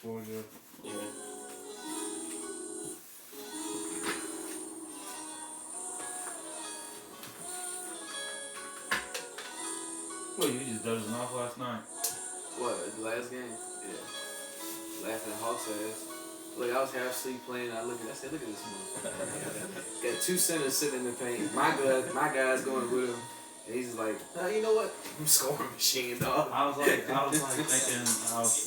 Georgia. Yeah. Well, you just dozing off last night. What, the last game? Yeah. Laughing at Hawks ass. Look, I was half asleep playing. I said, look at this motherfucker. Got 2 centers sitting in the paint. My guy's going with him. And he's just like, you know what? I'm scoring machine, dog. I was thinking, I was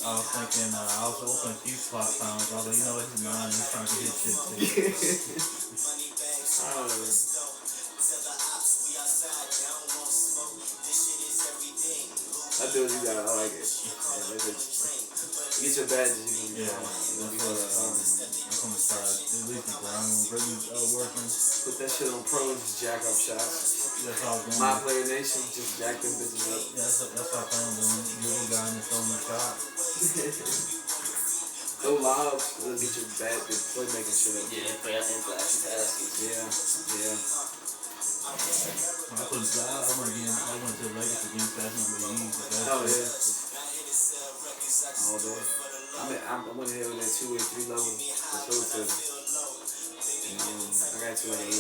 open a few clock times. I was like, you know what, he's mine. He's trying to get his shit I do what you got. I like it. Get your badges. Yeah, that's what I'm gonna try. At least the ground really working. Put that shit on pros, just jack up shots. That's all going. My Player Nation, just jack them bitches up. Yeah, that's how I'm doing. You're the guy in the throwing the shot. Go live, get your playmaking shit up. Yeah, play out and flashy passes. Yeah. I went to the Lakers against that number easy. Oh yeah. All day. I went ahead with that 283 level. I showed to them. And I got to like 82.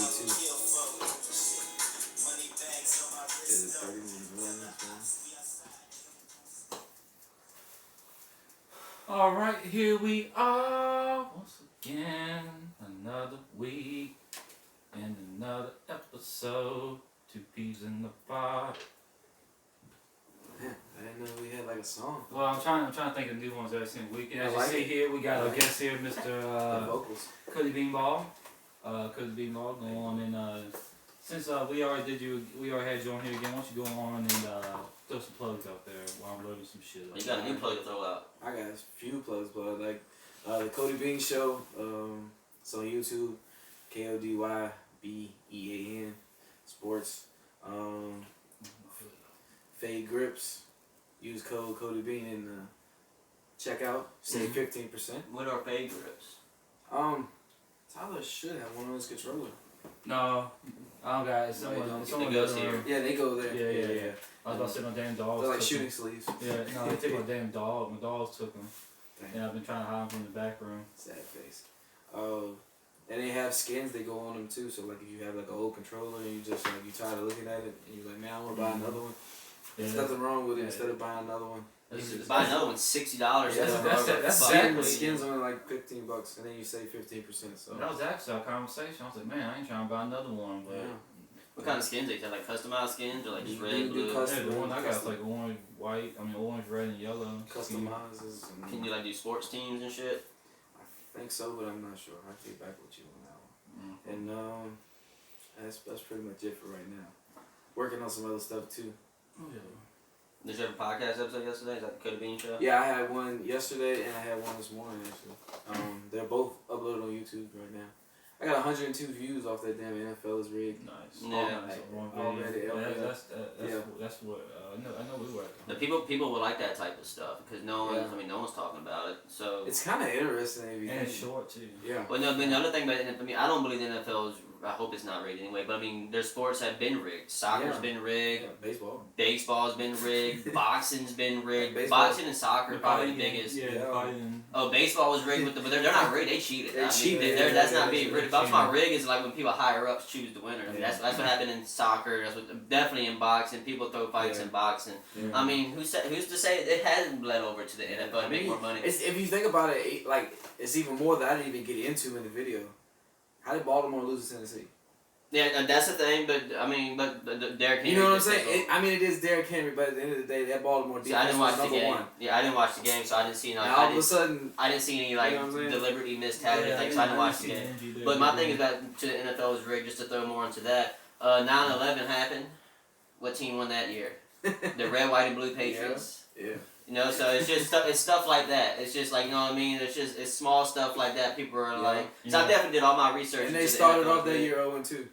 Is it 31? All right, here we are once again, another week and another episode. 2 P's in the pod. Man, I didn't know we had like a song. Well, I'm trying to think of new ones every single week. And as you like see it. here, we got our guest here, Mr. Vocals. Cody Ball. Cody Ball, go on and since we already had you on here again, why don't you go on and throw some plugs out there while I'm loading some shit up. You got a new plug to throw out. I got a few plugs, but like the Cody Bean Show. It's on YouTube. KODYBEAN Sports. Fade Grips. Use code Cody Bean in the checkout. Save 15%. What are fade grips? Tyler should have one on his controller. No, I don't got it. Someone goes here. Yeah, they go there. Yeah. I was about to say my damn dogs. They're like shooting sleeves. Yeah, no, they took my damn dog. My dogs took them. Dang. And I've been trying to hide them from the back room. Sad face. And they have skins they go on them too. So like if you have like an old controller and you just like you tired of looking at it and you're like, man, I want to buy another one. There's nothing wrong with it. Instead of buying another one. Buy another one $60. That's exactly. Skins only like $15, and then you save 15%. So that was actually our conversation. I was like, man, I ain't trying to buy another one, but. Yeah. What kind of skins? They have like customized skins or like just red, do blue? custom. Yeah, the one I got is like orange, white. Orange, red, and yellow. Customizes. Can you like do sports teams and shit? I think so, but I'm not sure. I'll get back with you on that one. Mm-hmm. And that's pretty much it for right now. Working on some other stuff too. Oh, yeah. Did you have a podcast episode yesterday? Is that the Cody Bean Show? Yeah, I had one yesterday and I had one this morning actually. They're both uploaded on YouTube right now. I got 102 views off that damn NFL is rigged. Nice. Yeah. That's what I know we were at. The people would like that type of stuff because no one's talking about it. So it's kind of interesting. And it's short too. Yeah. Well, no, the other thing about NFL, I don't believe the NFL is. I hope it's not rigged anyway. But their sports have been rigged. Soccer's been rigged. Yeah, Baseball's been rigged. Boxing's been rigged. Boxing and soccer are probably the biggest. Oh, baseball was rigged but they're not rigged. They cheated. That's not being rigged. If I'm talking about rigged, is like when people higher ups choose the winner. That's what happened in soccer. That's what definitely in boxing. People throw fights in boxing. Yeah. Who's to say it hasn't bled over to the NFL to make more money? If you think about it, like it's even more that I didn't even get into in the video. How did Baltimore lose to Tennessee? Yeah, that's the thing, but Derrick Henry. You know what I'm saying? It is Derrick Henry, but at the end of the day, that Baltimore defense I didn't watch was the game. one. Yeah, I didn't watch the game, so I didn't see any. All of a sudden, I didn't see any deliberately missed tackles or anything, so I didn't watch the game. But my thing is that to the NFL is rigged. Just to throw more into that, 9/11 happened. What team won that year? The red, white, and blue Patriots. Yeah. So it's just it's stuff like that. It's just like it's small stuff like that. People are like, so I definitely did all my research. And they started off that year 0-2.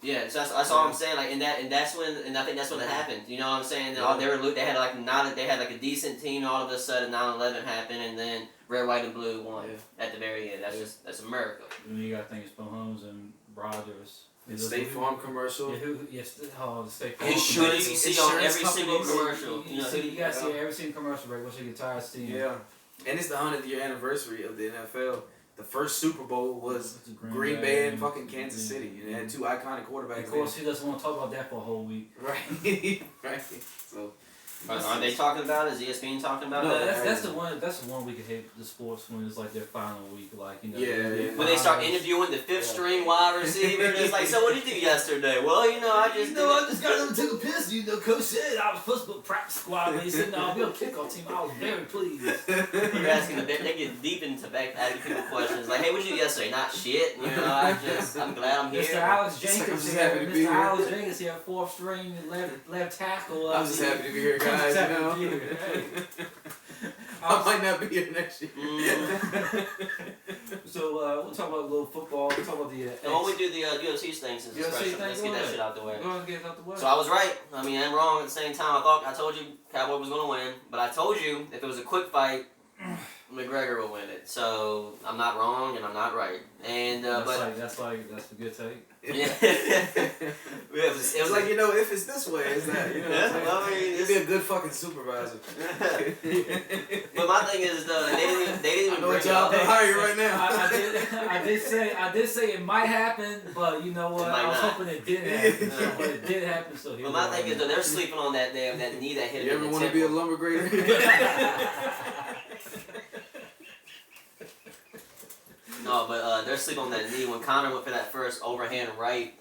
Yeah, so that's all I'm saying. Like, and that's when I think that's when it happened. You know what I'm saying? Yeah. They had like a decent team. All of a sudden, 9/11 happened, and then red, white, and blue won at the very end. That's a miracle. And you got to think it's Mahomes and Rodgers. The State Farm commercial. The State Farm. Insurance, you see on every single commercial. You got to see every single commercial break. What's your guitar scene? Yeah. And it's the 100th year anniversary of the NFL. The first Super Bowl was Green Bay and fucking Kansas City. And it had two iconic quarterbacks. Of course, he doesn't want to talk about that for a whole week. Right. Right. So. Are they talking about it? Is ESPN talking about that? That's the one. That's the one week I hate the sports when it's like their final week, like When they start interviewing the fifth string wide receiver, it's like, so what did you do yesterday? Well, I just got them to take a piss. Coach said I was supposed to put practice squad. And he said, "No, we're a kickoff team." I was very pleased. You're asking they get deep into asking people questions like, "Hey, what did you do yesterday?" Not shit. I'm glad I'm here. Mr. Alex Jenkins here. Mr. Alex Jenkins here, fourth string left tackle. I'm just happy to be here, guys. I might not be here next year. So we'll talk about a little football. We'll talk about the. Why don't we do the UFC thing since it's fresh? Let's get that shit out the way. Go ahead and get it out the way. So I was right. I mean, I'm wrong at the same time. I told you Cowboy was gonna win, but I told you if it was a quick fight, McGregor will win it. So I'm not wrong and I'm not right. And that's a good take. Yeah. it was like, if it's this way, it's that. Well, I mean, it'd be a good fucking supervisor. But my thing is though, they didn't even bring it up. Hire right now. I did say it might happen, but you know what? I was hoping it didn't happen. But it did happen. So but my thing is though, they're sleeping on that knee that hit him. You ever want to be a lumber grader? No, but they're sleeping on that knee. When Conor went for that first overhand right,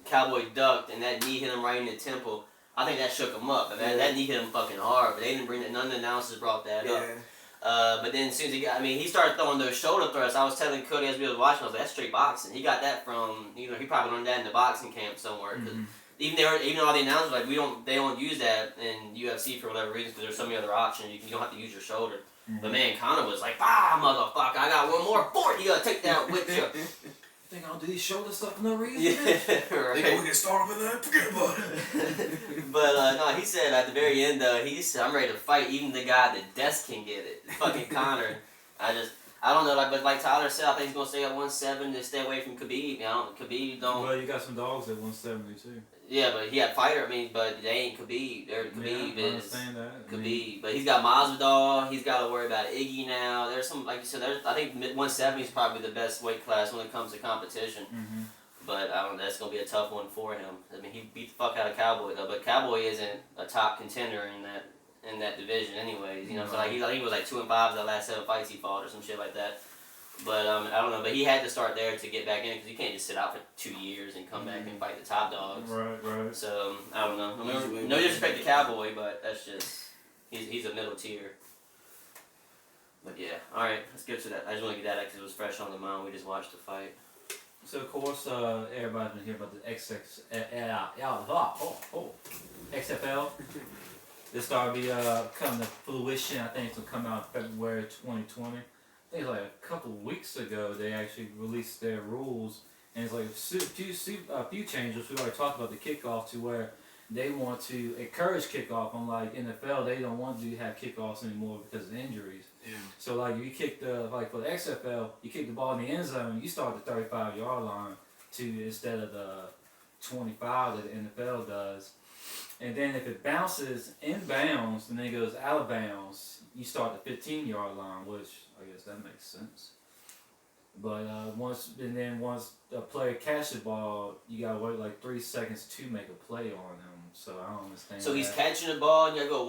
Cowboy ducked, and that knee hit him right in the temple. I think that shook him up. That knee hit him fucking hard, but they didn't bring it. None of the announcers brought that up. But then as soon as he started throwing those shoulder thrusts. I was telling Cody as we was watching, I was like, that's straight boxing. He got that from, he probably learned that in the boxing camp somewhere. Even though all the announcers like they don't use that in UFC for whatever reason because there's so many other options. You don't have to use your shoulder. But man, Conor was like, motherfucker, I got one more fort. You gotta take that with you. You think I'll do these shoulder stuff for no reason? Yeah, right. We can start up in there, forget about it. But no, he said at the very end, he said, I'm ready to fight. Even the guy at the desk can get it. Fucking Conor. I don't know, but like Tyler said, I think he's gonna stay at 170 to stay away from Khabib. Khabib don't. Well, you got some dogs at 170 too. Yeah, but he had fighter. But they ain't Khabib. Khabib is understand that. Khabib. But he's got Masvidal. He's got to worry about Iggy now. There's some, like you said. I think 170 is probably the best weight class when it comes to competition. But I don't know. That's gonna be a tough one for him. I mean, he beat the fuck out of Cowboy though. But Cowboy isn't a top contender in that division, anyways. So like he was like 2-5 the last 7 fights he fought or some shit like that. But I don't know. But he had to start there to get back in because you can't just sit out for 2 years and come back and fight the top dogs. Right. So I don't know. I mean, no disrespect to Cowboy, but that's just he's a middle tier. But yeah, all right. Let's get to that. I just want to get that because it was fresh on the mind. We just watched the fight. So of course, everybody's been hearing about the XFL. This started to be coming to fruition. I think it's gonna come out in February 2020. I think like a couple weeks ago they actually released their rules, and it's like a few changes. We already talked about the kickoff to where they want to encourage kickoff. Unlike NFL, they don't want to have kickoffs anymore because of injuries. Yeah. So like you kick for the XFL, you kick the ball in the end zone, you start at the 35-yard line instead of the 25 that the NFL does. And then if it bounces inbounds and then it goes out of bounds, you start at the 15-yard line, which I guess that makes sense. But once the player catches the ball, you gotta wait like 3 seconds to make a play on him. So I don't understand. So he's catching the ball, and you gotta go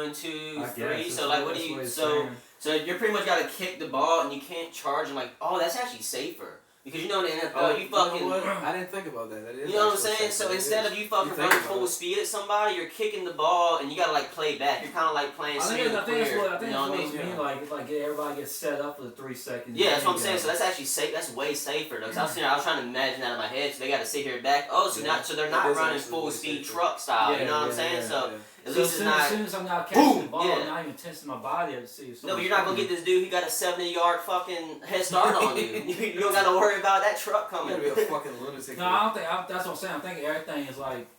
1, 2, 3. So like, what do you? So you're pretty much gotta kick the ball, and you can't charge him. Like, oh, that's actually safer. Because in the NFL, you fucking. You know what? I didn't think about that. You know what I'm saying? So instead of you fucking running full speed at somebody, you're kicking the ball and you gotta like play back. You're kind of like playing. I think that's what it's mean. Like everybody gets set up for the 3 seconds. Yeah, that's what I'm saying. So that's actually safe. That's way safer. Though. 'Cause I was trying to imagine that in my head. So they got to sit here back. Oh, so they're not running full speed truck style. You know what I'm saying? So. At least as soon as I'm not catching the ball, I'm not even tensing my body up to see if no, but you're not gonna get this dude who got a 70-yard fucking head start on you. You don't gotta worry about that truck coming. You gotta be a fucking lunatic. No, I don't think. That's what I'm saying. I think everything is like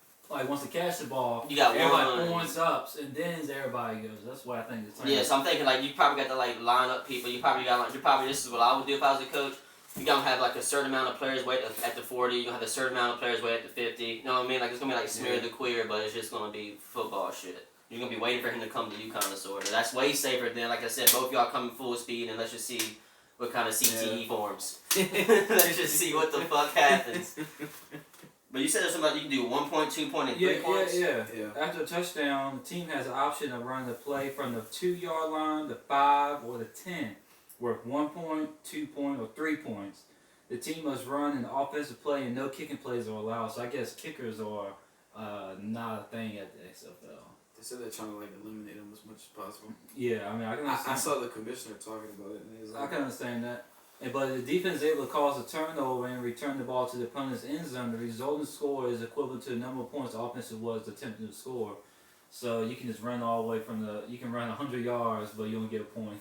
once they catch the ball, you got everybody points up, and then everybody goes. That's what I think it's. Yeah, so I'm thinking like you probably got to like line up people. You probably this is what I would do if I was a coach. You gotta have like a certain amount of players wait at the 40. You gonna have a certain amount of players wait at the 50. You know what I mean? Like it's gonna be like smear the queer, but it's just gonna be football shit. You're gonna be waiting for him to come to you, kind of sort of. That's way safer than, like I said, both y'all coming full speed and let's just see what kind of CTE forms. Let's just see what the fuck happens. But you said there's something you can do 1 point, 2 point, and 3 points? Yeah. After a touchdown, the team has the option of running the play from the 2-yard line, the 5, or the 10, worth 1 point, 2 point, or 3 points. The team must run an offensive play and no kicking plays are allowed. So I guess kickers are not a thing at the XFL. They said they're trying to like eliminate them as much as possible. Yeah, I mean I can understand. I saw the commissioner talking about it. And he was like, I can understand that. But the defense is able to cause a turnover and return the ball to the opponent's end zone. The resulting score is equivalent to the number of points the offense was attempting to score. So you can just run all the way from you can run 100 yards, but you don't get a point.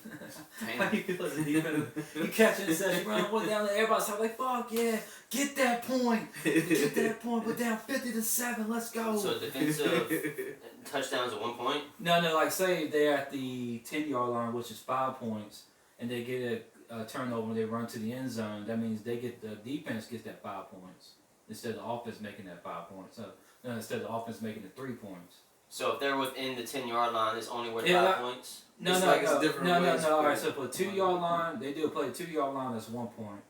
How you feel as a defense? You catch it and says you run all the way down there, everybody's like, fuck yeah, get that point. Get that point, we're down 50-7, let's go. So defensive touchdowns at 1 point? No, like say they're at the 10-yard line, which is 5 points, and they get a turnover and they run to the end zone. That means the defense gets that 5 points instead of the offense making that 5 points. So instead of the offense making the 3 points. So if they're within the 10-yard line, it's only worth 5 points? No. All right, so for the 2-yard line, they do a play 2-yard line, that's 1 point.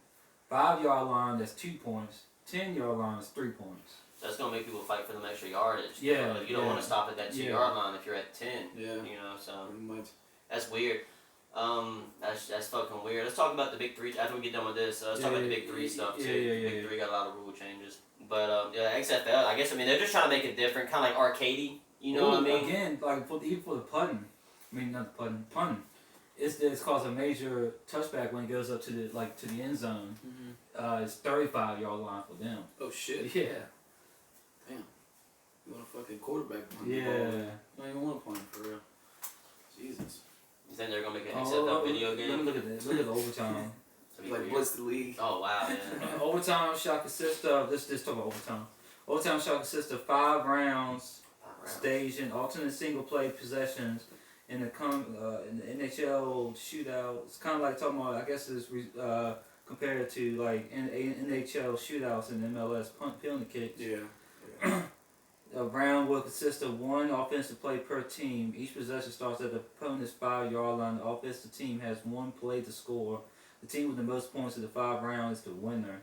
5-yard line, that's 2 points. 10-yard line is 3 points. So that's gonna make people fight for them extra yardage. Yeah. You don't want to stop at that 2-yard line if you're at 10. Yeah. You know, so pretty much. That's weird. That's fucking weird. Let's talk about the big three after we get done with this. Let's talk about the big three stuff too. Big three got a lot of rule changes. But XFL, I guess they're just trying to make it different, kind of like arcadey. You know what I mean? Again, like even for the punting, punting. It's caused a major touchback when it goes up to the end zone. Mm-hmm. It's 35-yard line for them. Oh shit. Yeah. Damn. You want a fucking quarterback punt? Yeah. You don't even want to punt for real. Jesus. You think they're gonna make an XFL video game? Look at that. Look at the overtime. Like blitz the league. Oh wow. Yeah. Overtime shall consist of this. Talk about overtime. Overtime shall consist of 5 rounds. Staged in alternate single play possessions in the NHL shootout. It's kind of like talking about, I guess it's compared to like NHL shootouts and MLS penalty kicks. Yeah. A round will consist of 1 offensive play per team. Each possession starts at the opponent's 5-yard line. The offensive team has 1 play to score. The team with the most points of the 5 rounds is the winner.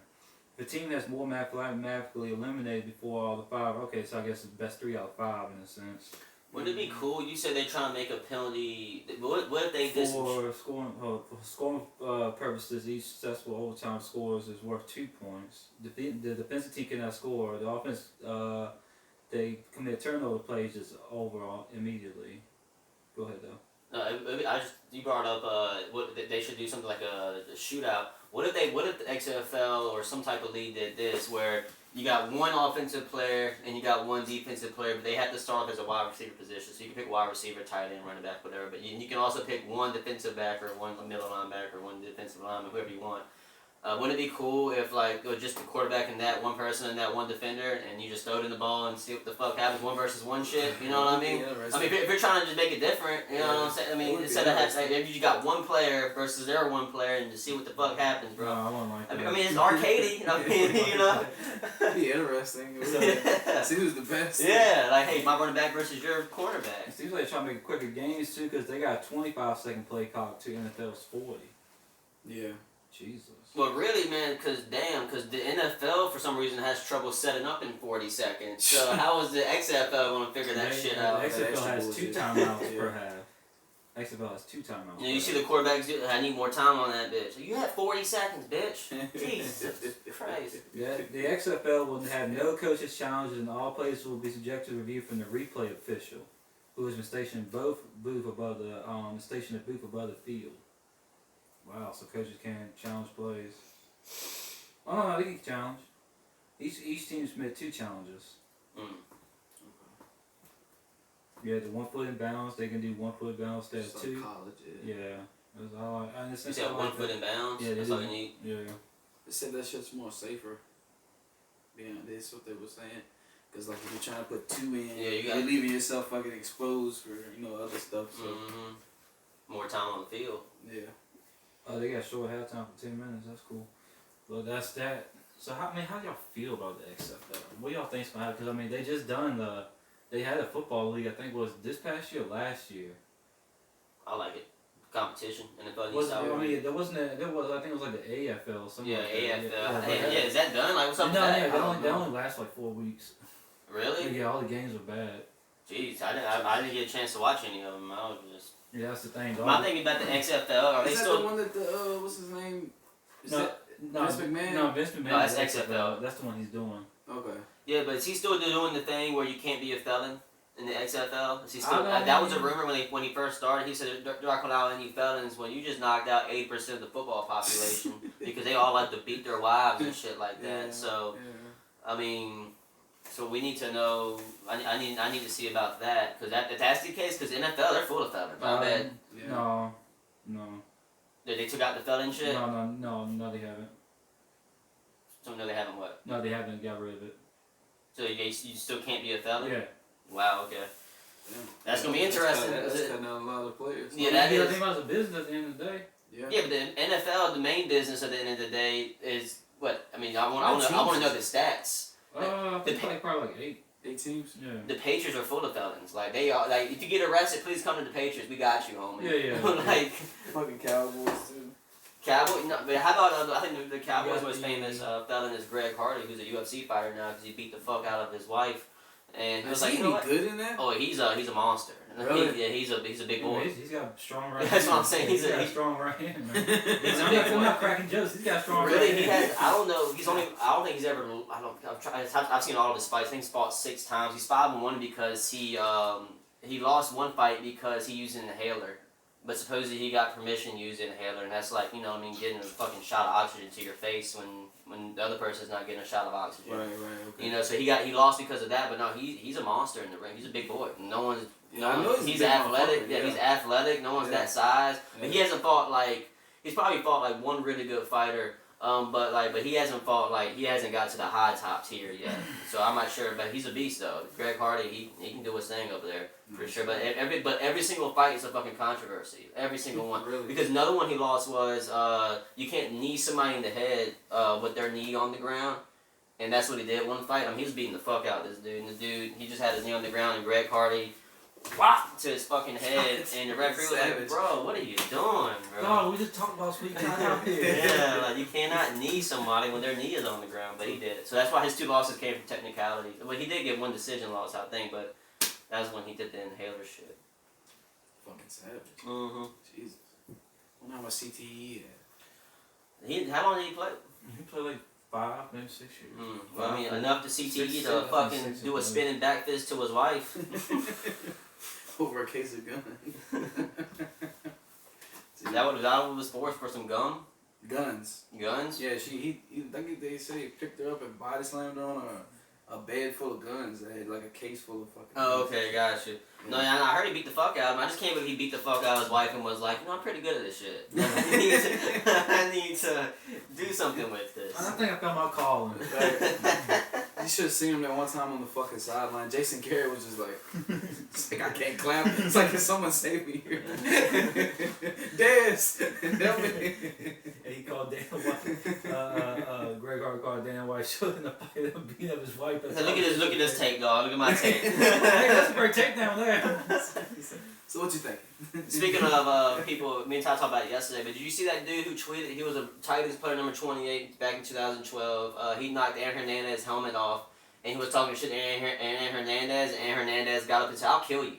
The team that's more mathematically eliminated before all the 5. Okay, so I guess it's best 3 out of 5 in a sense. Wouldn't it be cool? You said they're trying to make a penalty. What if they for scoring purposes? Each successful overtime scores is worth 2 points. The defensive team cannot score. The offense they commit turnover plays just overall immediately. Go ahead though. You brought up what they should do something like a shootout. What if the XFL or some type of league did this where you got 1 offensive player and you got 1 defensive player, but they have to start off as a wide receiver position. So you can pick wide receiver, tight end, running back, whatever. But you can also pick 1 defensive back or 1 middle linebacker, 1 defensive lineman, whoever you want. Wouldn't it be cool if it was just the quarterback and that 1 person and that 1 defender, and you just throw it in the ball and see what the fuck happens, 1 versus 1 shit? You know what I mean? I mean, if you're trying to just make it different, you know what I'm saying? I mean, instead of if you got 1 player versus their 1 player and just see what the fuck happens, bro. No, I wouldn't like that. I mean, it's arcadey. I mean, you know. It'd be interesting. Yeah. See who's the best. Yeah, like hey, my running back versus your cornerback. It seems like they're trying to make quicker games too, because they got a 25-second play clock to NFL's 40. Yeah. Jesus. Well, really, man, because the NFL, for some reason, has trouble setting up in 40 seconds. So how is the XFL going to figure that shit out? The XFL has 2 timeouts per half. XFL has 2 timeouts. You see the quarterbacks do, I need more time on that bitch. You had 40 seconds, bitch. Jesus Christ. Yeah, the XFL will have no coaches challenges, and all players will be subject to review from the replay official, who has been stationed booth above the field. Wow, so coaches can't challenge plays. Oh no, they can challenge. Each team submit 2 challenges. Yeah, the 1 foot in bounds, they can do 1 foot in bounds instead of 2. Like college, yeah. That's all You said 1 foot in bounds? Yeah, that's all you need? Yeah. They said that shit's more safer. Yeah, that's what they were saying. Because like if you're trying to put 2 in, you're leaving yourself fucking exposed for, other stuff. So. More time on the field. Yeah. Oh, they got short halftime for 10 minutes. That's cool. Well, that's that. So how do y'all feel about the XFL? What y'all think's gonna happen? Because they just done the they had a football league. I think it was this past year, or last year. I like it. Competition and the funny Was I mean there wasn't there was I think it was like the AFL or something. Yeah, like AFL. that. Is that done? Like what's up with No, that? yeah, they only last like 4 weeks. Really? Yeah, all the games were bad. Jeez, I didn't get a chance to watch any of them. I was just. Yeah, that's the thing. My thing about the XFL, are they is that still? the one that what's his name? Is No, that no, Vince McMahon? No, Vince McMahon. No, that's is XFL. That's the one he's doing. Okay. Yeah, but is he still doing the thing where you can't be a felon in the XFL? Is he still? I don't That was a know. rumor when he first started. He said, "Do I call out any felons?" When you just knocked out 80% of the football population because they all like to beat their wives and shit like that. Yeah, So, yeah. I mean, so we need to know. I need to see about that because if that's the case, because NFL they're full of felons. I bet. No. They took out the felon shit. No, they haven't. So no, they haven't what? No, they haven't got rid of it. So you still can't be a felon? Yeah. Wow. Okay. Yeah. That's gonna be interesting. That's cutting out a lot of players. Yeah, that is. I think about the business at the end of the day. Yeah. Yeah, but the NFL, the main business at the end of the day is what? I mean, I want to know the stats. I think like probably like 8. 8 teams. Yeah. The Patriots are full of felons. Like they are. Like if you get arrested, please come to the Patriots. We got you, homie. Yeah. Like Fucking Cowboys too. Cowboy. No, but how about I think the Cowboys' Yeah, most famous felon is Greg Hardy, who's a UFC fighter now because he beat the fuck out of his wife. And he was like, he you know what? good in that? Oh, he's a monster. Really? Yeah, he's a big boy. He's got strong right hand. That's what I'm saying. He's got a a strong right hand, man. He's a I'm big not, boy. I'm not cracking jokes. He's got a strong right Really, hand. he has. I don't know. I don't think he's ever. I've seen all of his fights. I think he's fought 6 times. He's 5-1 because he lost one fight because he used an inhaler, but supposedly he got permission to use an inhaler, and that's like getting a fucking shot of oxygen to your face when the other person's not getting a shot of oxygen. Right. Okay. So he lost because of that, but no, he's a monster in the ring. He's a big boy. No one's. I know He's a big athletic. motherfucker, Yeah, he's athletic. No one's that size. Yeah. But he hasn't fought he's probably fought one really good fighter. But he hasn't fought he hasn't got to the high top tier yet. So I'm not sure. But he's a beast though. Greg Hardy, he can do his thing over there for sure. But every single fight is a fucking controversy. Every single one. Really? Because another one he lost was you can't knee somebody in the head with their knee on the ground. And that's what he did one fight. I mean, he was beating the fuck out of this dude. And the dude, he just had his knee on the ground, and Greg Hardy, whop, to his fucking head. And the referee was like, bro, what are you doing, bro? No, we just talked about sweet time out here. Yeah, you cannot knee somebody when their knee is on the ground, but he did it. So that's why his 2 losses came from technicalities. Well, he did get 1 decision loss, I think, but that's when he did the inhaler shit. Fucking savage. Mm-hmm. Jesus. I wonder how much CTE he had. How long did he play? He played like 5, maybe 6 years. Well, I mean, enough to CTE Six, to fucking six, do a six. spinning back fist to his wife. Over a case of gun. That was for some gum? Guns. Guns? Yeah, I think they say he picked her up and body slammed her on a bed full of guns. They had like a case full of fucking Oh, guns. okay, gotcha. No, I heard he beat the fuck out of him. I just can't believe he beat the fuck out of his wife and was like, I'm pretty good at this shit. I need to do something with this. I think I found my calling. You should have seen him that one time on the fucking sideline. Jason Garrett was just like, it's like I can't clap. It's like, can someone save me here? Des, help me. And he called Dana White. Greg Hart called Dana White shooting the fight and beating up his wife. Look at this tape, dog. Look at my tape. Hey, that's a great takedown there. So what you think? Speaking of people, me and Ty talked about it yesterday, but did you see that dude who tweeted he was a Titans player number 28 back in 2012? He knocked Aaron Hernandez's helmet off, and he was talking shit to Aaron Hernandez, and Aaron Hernandez got up and said, I'll kill you.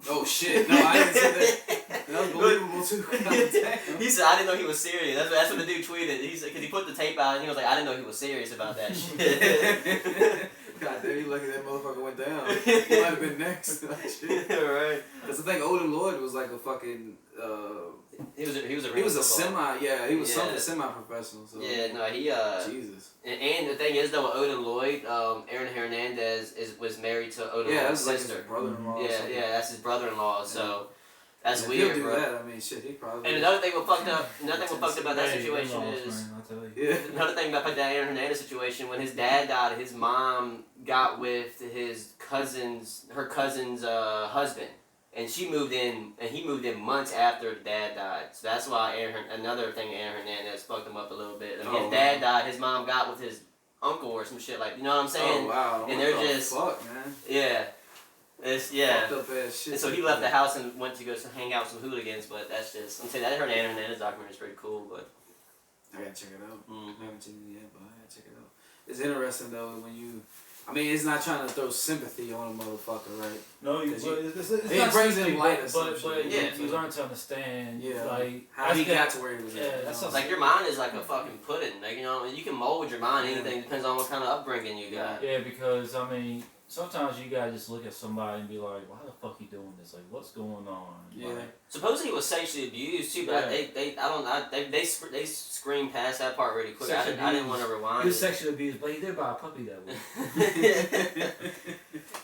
Oh shit, no, I didn't see that. That was believable too. He said, I didn't know he was serious. That's what the dude tweeted. He said, because he put the tape out, and he was like, I didn't know he was serious about that shit. God damn, you lucky that motherfucker went down. He might have been next. Right. Because I think Odin Lloyd was like a fucking. He was a He was a football. he was something semi-professional. So. Yeah, no, he Jesus. And the thing is though, with Odin Lloyd, Aaron Hernandez was married to Odin Yeah, Lloyd's that's like his sister. brother-in-law. Yeah, that's his brother-in-law. So that's If weird, he'll do bro. that, I mean, shit, he probably. And another thing what fucked about that situation Hey, is man, I'll tell you. Yeah. another thing about that Aaron Hernandez situation. When his dad died, his mom got with her cousin's husband. And she moved in, and he moved in months after dad died. So that's why another thing Aaron Hernandez fucked him up a little bit. I mean, his dad died, his mom got with his uncle or some shit like, you know what I'm saying? Oh wow. And What they're the just fuck, man. Yeah. It's yeah. Fucked up ass shit. And so he left the house and went to go hang out with some hooligans, but that's just. I'm saying that I heard Aaron Hernandez documentary is pretty cool, but. I gotta check it out. Mm-hmm. I haven't seen it yet, but I gotta check it out. It's interesting though when you. I mean, it's not trying to throw sympathy on a motherfucker, right? No, it's it not brings sympathy, him light or but something. yeah, you learn to understand. Yeah, like how he got to where he was at. Yeah, that's like your mind is like a fucking pudding. Like you know, you can mold your mind. Anything depends on what kind of upbringing you got. Yeah, because I mean, sometimes you gotta just look at somebody and be like, "Why the fuck you doing this? Like, what's going on?" Yeah. Like, supposedly he was sexually abused too, but they screamed past that part really quick. I didn't want to rewind. He was sexually abused, but he did buy a puppy that way.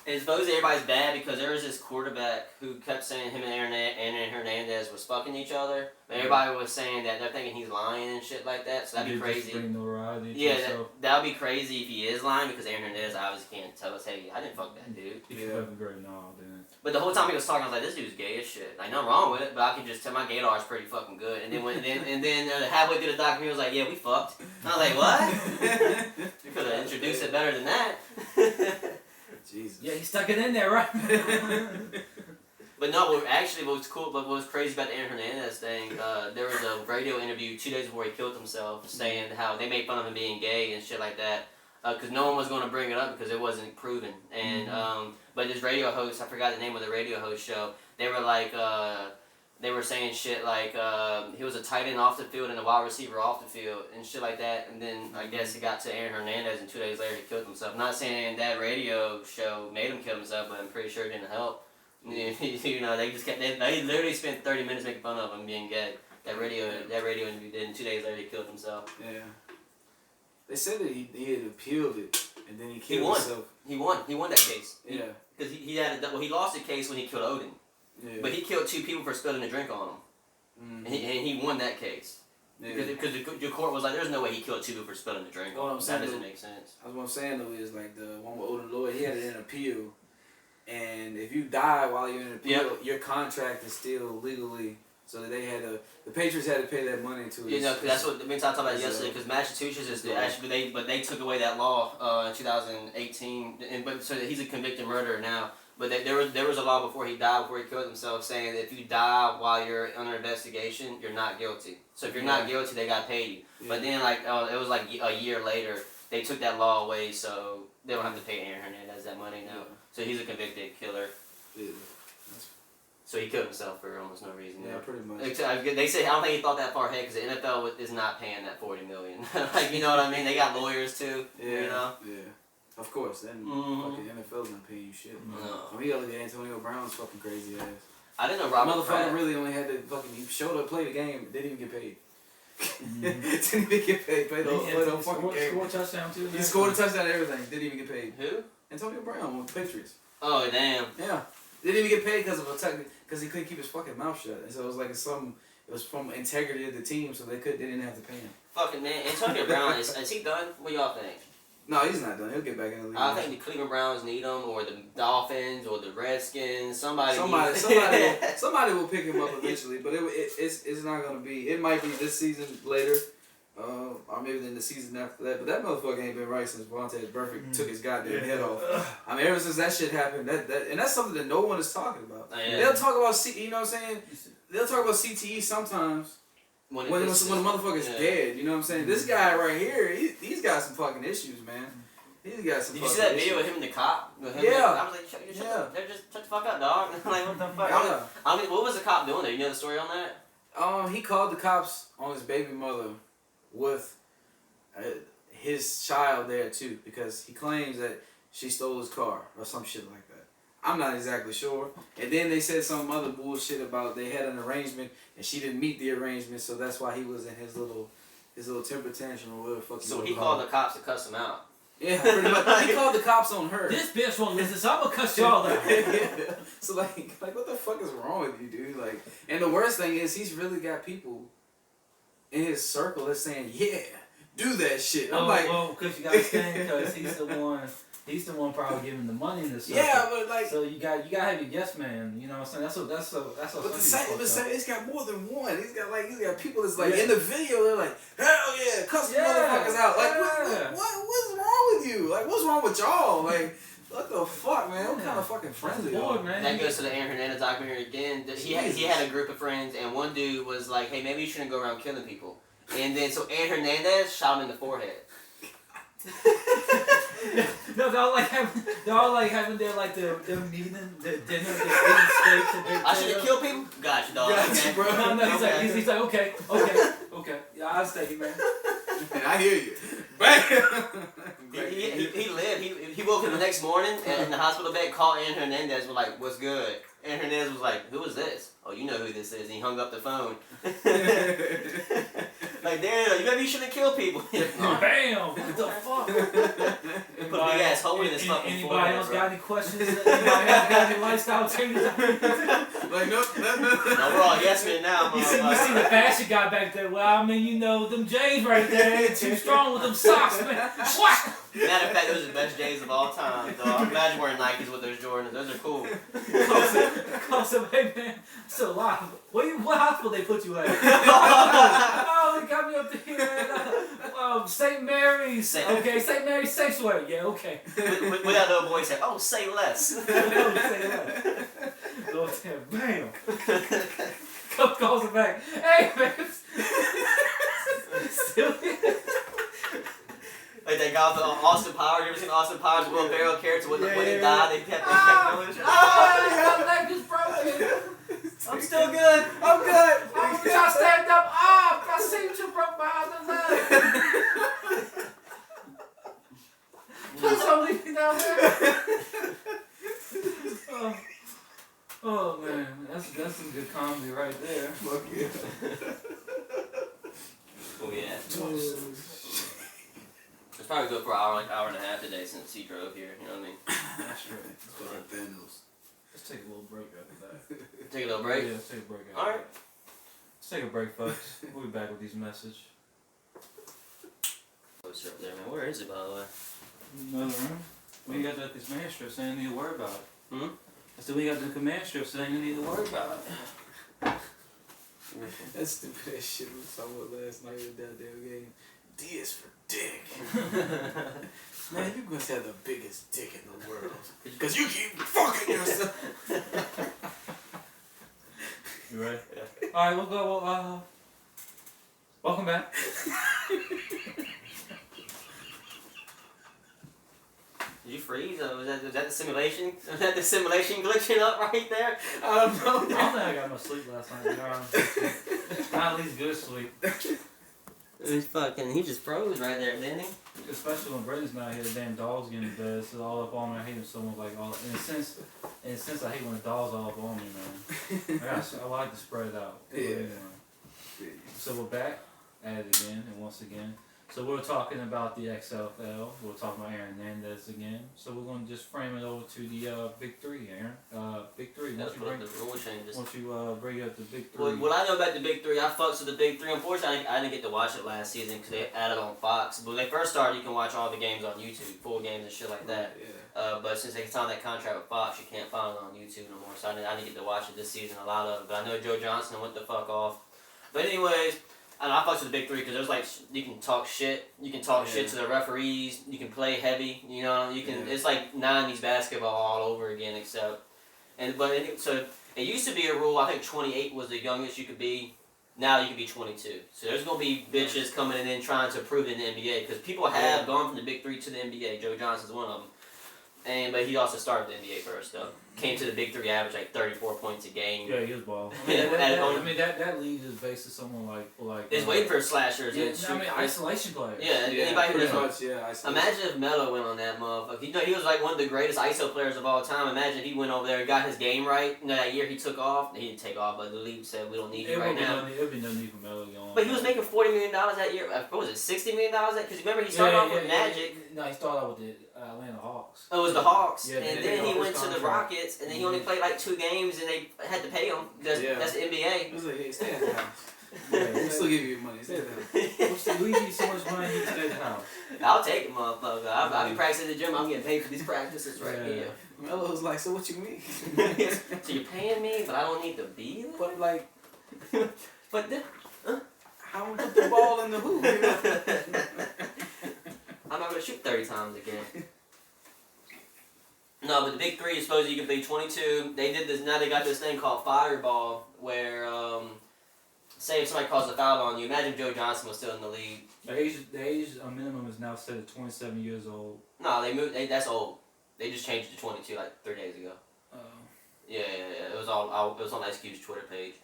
And supposedly everybody's bad because there was this quarterback who kept saying him and Aaron Hernandez was fucking each other. But everybody was saying that they're thinking he's lying and shit like that. So that'd be crazy. Bring notoriety to yeah, that would be crazy if he is lying because Aaron Hernandez obviously can't tell us, hey, I didn't fuck that dude. If you haven't great now, then. But the whole time he was talking, I was like, this dude's gay as shit. Like, nothing wrong with it, but I could just tell my gaydar is pretty fucking good. And then halfway through the documentary, he was like, yeah, we fucked. And I was like, what? You could have introduced it better than that. Jesus. Yeah, he stuck it in there, right? But no, what's cool, but what was crazy about the Aaron Hernandez thing, there was a radio interview 2 days before he killed himself saying how they made fun of him being gay and shit like that. Because no one was going to bring it up because it wasn't proven. And but this radio host, I forgot the name of the radio host show, they were like, they were saying shit like he was a tight end off the field and a wide receiver off the field and shit like that. And then I guess it got to Aaron Hernandez and 2 days later he killed himself. I'm not saying that radio show made him kill himself, but I'm pretty sure it didn't help. You know, they just kept, they literally spent 30 minutes making fun of him being gay. That radio interview did, and 2 days later he killed himself. Yeah. They said that he had appealed it, and then he killed himself. He won that case. Yeah. Because he lost the case when he killed Odin. Yeah. But he killed 2 people for spilling a drink on him. Mm-hmm. And he won that case. Yeah. Because the court was like, there's no way he killed 2 people for spilling the drink on him. That doesn't make sense. What I'm saying though is like the one with Odin Lloyd, he had an appeal. And if you die while you're in an appeal, your contract is still legally. So they had the Patriots had to pay that money to. You know, cause that's what we talked about yesterday. Because Massachusetts is actually they took away that law in 2018, so he's a convicted murderer now. But there was a law before he died, before he killed himself, saying that if you die while you're under investigation, you're not guilty. So if you're not guilty, they got to pay you. Yeah. But then it was like a year later, they took that law away, so they don't have to pay Aaron Hernandez that money now. Yeah. So he's a convicted killer. Yeah. So he killed himself for almost no reason. Yeah, pretty much. They say I don't think he thought that far ahead because the NFL is not paying that $40 million. Like you know what I mean? They got lawyers too. Yeah. You know. Yeah. Of course. Then fucking NFL's not paying you shit. No. I mean, look at Antonio Brown's fucking crazy ass. I didn't know Robert motherfucker really only had to fucking he showed up, played the game, didn't even get paid. Didn't even get paid. Played the fucking game. Scored a touchdown too. He scored a touchdown and everything. Didn't even get paid. Who? Antonio Brown with the Patriots. Oh damn. Yeah. Didn't even get paid because he couldn't keep his fucking mouth shut. And so it was like it was from integrity of the team, so they didn't have to pay him. Fucking man, Antonio Brown is he done? What y'all think? No, he's not done. He'll get back in the league. I think the Cleveland Browns need him, or the Dolphins, or the Redskins. Somebody will pick him up eventually, but it's not gonna be. It might be this season later, or maybe then the season after that. But that motherfucker ain't been right since Vontae Burfict took his goddamn head off. I mean, ever since that shit happened, and that's something that no one is talking about. They'll talk about you know what I'm saying? They'll talk about CTE sometimes. When the motherfucker's dead, you know what I'm saying? This guy right here, he's got some fucking issues, man. He's got some. Did you see that video with him and the cop? I was like, shut the fuck up, dog. Like, what the fuck? I mean, what was the cop doing there? You know the story on that? He called the cops on his baby mother with his child there too, because he claims that she stole his car or some shit like that. I'm not exactly sure. And then they said some other bullshit about they had an arrangement and she didn't meet the arrangement, so that's why he was in his little temper tantrum or whatever the fuck. So he called the cops to cuss him out. Yeah, pretty much. He called the cops on her. This bitch won't listen, so I'm gonna cuss y'all out. Yeah. So like what the fuck is wrong with you, dude? Like, and the worst thing is he's really got people in his circle that's saying, yeah, do that shit. I'm because you gotta stand because he's the one. He's the one probably giving the money in the circle. Yeah, but like, so you gotta have your yes man. You know what I'm saying? That's what. But it's got more than one. He's got people that's like in the video. They're like, hell yeah, cuss the motherfuckers out. Like what's wrong with you? Like what's wrong with y'all? Like What the fuck, man? What kind of fucking friends are y'all? Man. That goes to the Aaron Hernandez documentary again. He had a group of friends, and one dude was like, "Hey, maybe you shouldn't go around killing people." And then so Aaron Hernandez shot him in the forehead. No, they're all like having their meeting, their dinner, their eating steaks and their I should have killed people. Gotcha, dog. Gotcha, Okay. bro. No, he's like, okay. Yeah, I'll stay here, man. I hear you. Bam! He lived. He woke up the next morning and in the hospital bed, called Aaron Hernandez, was like, "What's good?" Aaron Hernandez was like, "Who is this?" "Oh, you know who this is." And he hung up the phone. Like, damn, maybe you shouldn't kill people. Bam! What the fuck? Put a big ass hole in his fucking Anybody forehead, else bro. got any questions? Anybody else got any lifestyle changes? Like, no. No, we're all yes men now, You see the fashion guy back there. Well, I mean, you know, them J's right there, too strong with them socks, man. Swat! Matter of fact, those are the best J's of all time, dog. Imagine wearing Nikes with those Jordans. Those are cool. Calls him, hey man, I'm still alive. What hospital they put you at? Oh, they got me up here at St. Mary's. Okay, St. Mary's Sanctuary. Yeah, okay. With that little boy said, "Oh, say less." Oh, damn, bam. Calls him back. Hey man. Still here. Like that guy with Austin Powers. You ever seen Austin Powers' Will Ferrell character when he died? They kept going. My leg is broken. I'm still good. I'm good. I'm trying to stand up. I seem to broke my other leg. Please don't leave me down there. Oh man, that's some good comedy right there. Fuck yeah. Oh yeah. It's probably good for an hour and a half today since he drove here. You know what I mean? That's right. Let's go to Thanos. Let's take a little break after that. Take a little break. Yeah, let's take a break after Alright. that. Let's take a break, folks. We'll be back with these messages. Poster up there, man. Where is it, by the way? Another room. We got that this command strip saying you need to worry about it. Hmm? I said we got the command strip saying you need to worry about it. That's stupid as shit we saw last night in that damn game. D is for dick. Man, you must have the biggest dick in the world. Because you keep fucking yourself. You ready? Yeah. Alright, we'll go. Welcome back. Did you freeze? Was that the simulation? Was that the simulation glitching up right there? I don't I know. don't think I got no sleep last night. Not at least good sleep. He just froze right there, didn't he? Especially when Braden's not here, the damn dog's getting in bed. It's all up on me. I hate him so much. Like all in a sense, I hate when the dog's all up on me, man. I like to spread it out. Yeah. Anyway. So we're back at it again, and once again. So we're talking about the XFL. We're talking about Aaron Hernandez again. So we're going to just frame it over to the Big Three, Aaron. Big Three. That's what the rule changes. Once you bring up the Big Three. What I know about the Big Three, I fucks with the Big Three. Unfortunately, I didn't get to watch it last season because they added on Fox. But when they first started, you can watch all the games on YouTube, full games and shit like that. Yeah. But since they signed that contract with Fox, you can't find it on YouTube no more. So I didn't get to watch it this season, a lot of it. But I know Joe Johnson went the fuck off. But anyways, I fucks with the Big Three because there's like you can talk shit. You can talk shit to the referees. You can play heavy. You know, you can. It's like '90s basketball all over again, except. So it used to be a rule. I think 28 was the youngest you could be. Now you can be 22. So there's gonna be bitches coming in and trying to prove it in the NBA because people have gone from the Big Three to the NBA. Joe Johnson's one of them. But he also started the NBA first though. Came to the Big Three, average like 34 points a game. Yeah, he was ball. Yeah, that league is based on someone like. It's waiting for slashers. Yeah, isolation players. Yeah, anybody who doesn't. Much, isolation. Imagine if Melo went on that motherfucker. You know, he was like one of the greatest ISO players of all time. Imagine he went over there and got his game right. You know, that year he took off. He didn't take off, but the league said we don't need you right now. There'd be no need for Melo going. But he was making $40 million that year. What was it, $60 million? Because remember he started off with Magic. No, he started off with the Atlanta Hawks. Oh, it was the Hawks, Yeah, and then he went to the Rockets, and then he only played like 2 games, and they had to pay him because that's the NBA. It was like, hey, stay at the house. We'll still give you your money. Stay at the house. We give you so much money, you stay at the house. I'll take it, motherfucker. I'll be practicing in the gym. I'm getting paid for these practices right here. Melo was like, so what you mean? So you're paying me, but I don't need to be there? But like, But then, how am I put the ball in the hoop? You know? I'm not going to shoot 30 times again. No, but the big three is supposed you can be 22. They did this. Now they got this thing called Fireball, where say if somebody calls a foul on you. Imagine if Joe Johnson was still in the league. The age minimum is now set at 27 years old. No, they moved. That's old. They just changed it to 22 like 3 days ago. Yeah. It was all. It was on Ice Cube's Twitter page,